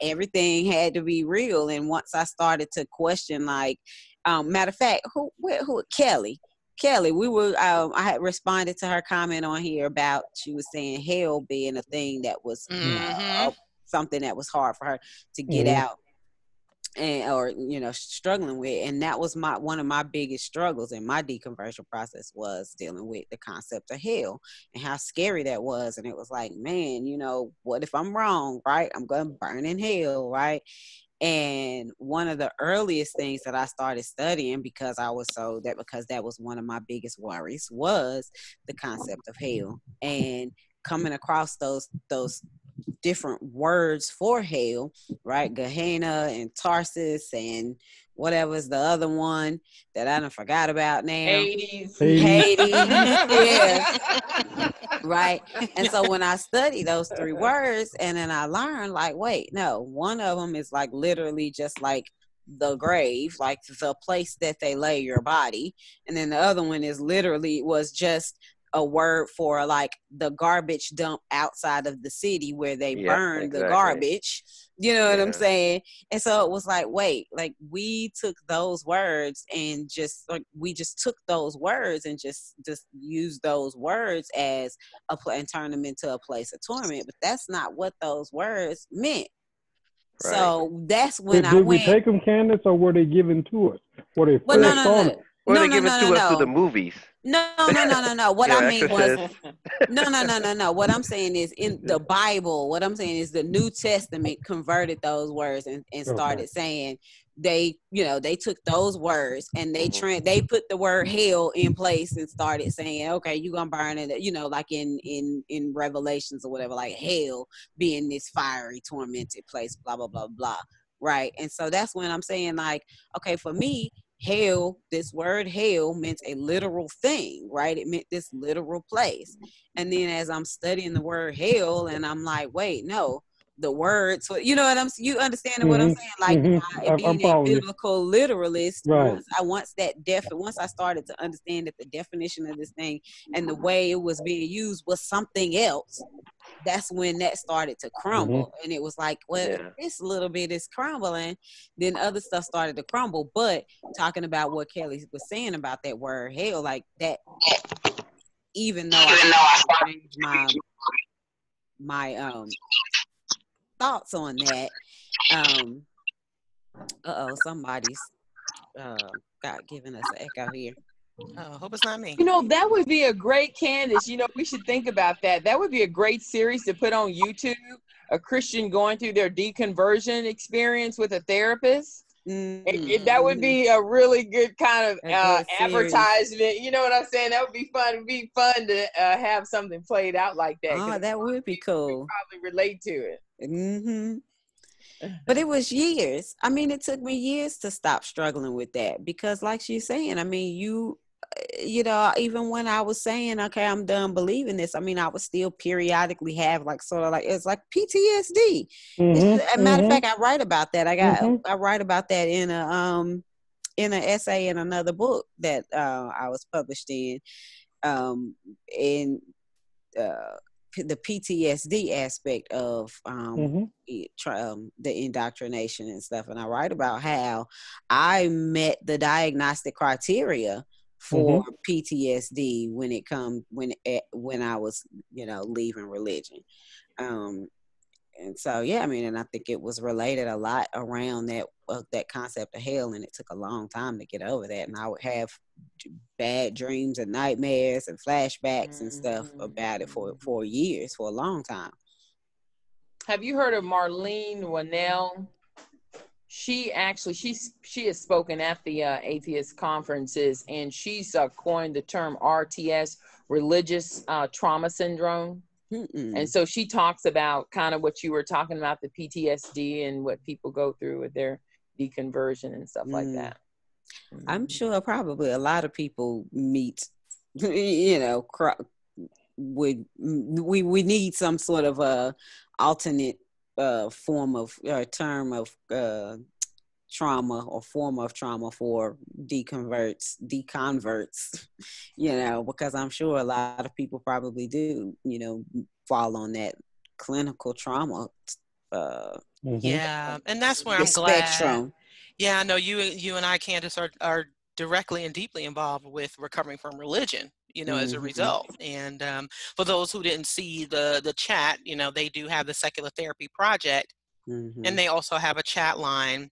everything had to be real. And once I started to question, like, matter of fact, who Kelly, we were, I had responded to her comment on here about, she was saying hell being a thing that was something that was hard for her to get out and, or, you know, struggling with. And that was one of my biggest struggles in my deconversion process, was dealing with the concept of hell and how scary that was. And it was like, man, you know, what if I'm wrong, right? I'm going to burn in hell, right? And one of the earliest things that I started studying, because that was one of my biggest worries, was the concept of hell, and coming across those different words for hell, right? Gehenna and Tarsus and whatever's the other one that I done forgot about now. Hades. Yeah. Right. And so when I study those three words, and then I learned, like, wait, no, one of them is like literally just like the grave, like the place that they lay your body. And then the other one was just a word for like the garbage dump outside of the city where they burn the garbage. You know what I'm saying? And so it was like, wait, like we took those words and took those words and just used those words as and turned them into a place of torment. But that's not what those words meant. Right. So that's when did we take them, Candace, or were they given to us? Were they no. Or they give it to us through the movies. No. What I mean was, no. What I'm saying is, in the Bible, what I'm saying is the New Testament converted those words and started saying they took those words and they put the word hell in place and started saying, okay, you're gonna burn it, like in Revelations or whatever, like hell being this fiery, tormented place, blah blah blah blah, right? And so that's when I'm saying, like, okay, for me, hell, this word hell meant a literal thing, right? It meant this literal place. And then as I'm studying the word hell, and I'm like, wait, no, the words. So, you know what you understand what I'm saying? Like being a biblical literalist, right. once I started to understand that the definition of this thing and the way it was being used was something else, that's when that started to crumble. And it was like, well, if this little bit is crumbling, then other stuff started to crumble. But talking about what Kelly was saying about that word hell, like that, even though I changed my thoughts on that, somebody's got giving us an echo here. Oh, hope it's not me. You know, that would be a great, Candace. You know, we should think about that. That would be a great series to put on YouTube. A Christian going through their deconversion experience with a therapist. That would be a really good kind of advertisement. You know what I'm saying? That would be fun. It'd be fun to have something played out like that. Oh, that would be cool. Probably relate to it. But it was years. I mean, it took me years to stop struggling with that because, like she's saying, I mean, you know, even when I was saying, okay, I'm done believing this, I mean, I would still periodically have like sort of like, it's like PTSD. As a matter of fact, I write about that. I write about that in an essay in another book that I was published in the PTSD aspect of the indoctrination and stuff. And I write about how I met the diagnostic criteria for PTSD when I was, you know, leaving religion. And so, yeah, I mean, and I think it was related a lot around that concept of hell, and it took a long time to get over that. And I would have bad dreams and nightmares and flashbacks and stuff about it for years, for a long time. Have you heard of Marlene Winnell? She actually, she has spoken at the atheist conferences, and she's coined the term RTS, religious trauma syndrome. And so she talks about kind of what you were talking about, the PTSD and what people go through with their deconversion and stuff like that. I'm sure probably a lot of people meet, you know, we need some sort of a alternate form of term of trauma or form of trauma for deconverts, you know, because I'm sure a lot of people probably do, you know, fall on that clinical trauma. Yeah, and that's where I'm spectrum. Glad. Yeah, I know you and I, Candace, are directly and deeply involved with recovering from religion, you know, as a result. And for those who didn't see the chat, you know, they do have the Secular Therapy Project, and they also have a chat line,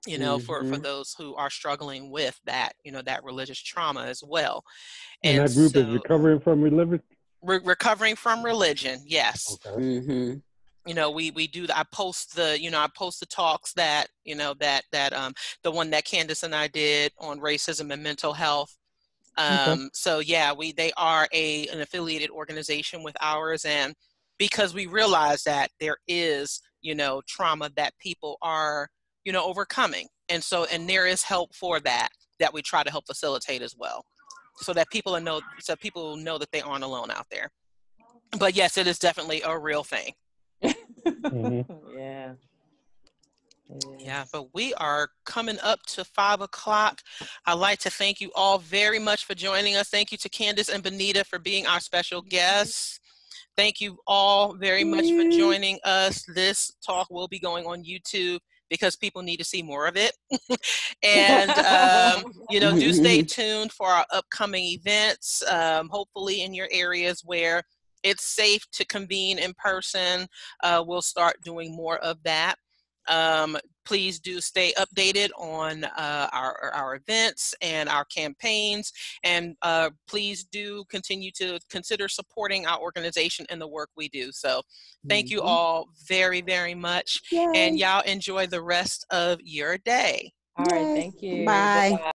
you know, for those who are struggling with that, you know, that religious trauma as well. And that group is recovering from religion? Recovering from religion, yes. Okay. You know, we do. I post the talks that, you know, that the one that Candace and I did on racism and mental health. So yeah, they are an affiliated organization with ours, and because we realize that there is, you know, trauma that people are, you know, overcoming, and there is help for that we try to help facilitate as well, so that people know that they aren't alone out there. But yes, it is definitely a real thing. Yeah. Yeah, but we are coming up to 5 o'clock. I'd like to thank you all very much for joining us. Thank you to Candace and Bonita for being our special guests. Thank you all very much for joining us. This talk will be going on YouTube because people need to see more of it. And, you know, do stay tuned for our upcoming events, hopefully in your areas where it's safe to convene in person. We'll start doing more of that. Please do stay updated on our events and our campaigns, and please do continue to consider supporting our organization and the work we do. So thank you all very, very much. And y'all enjoy the rest of your day. All right, thank you. Bye. Bye-bye.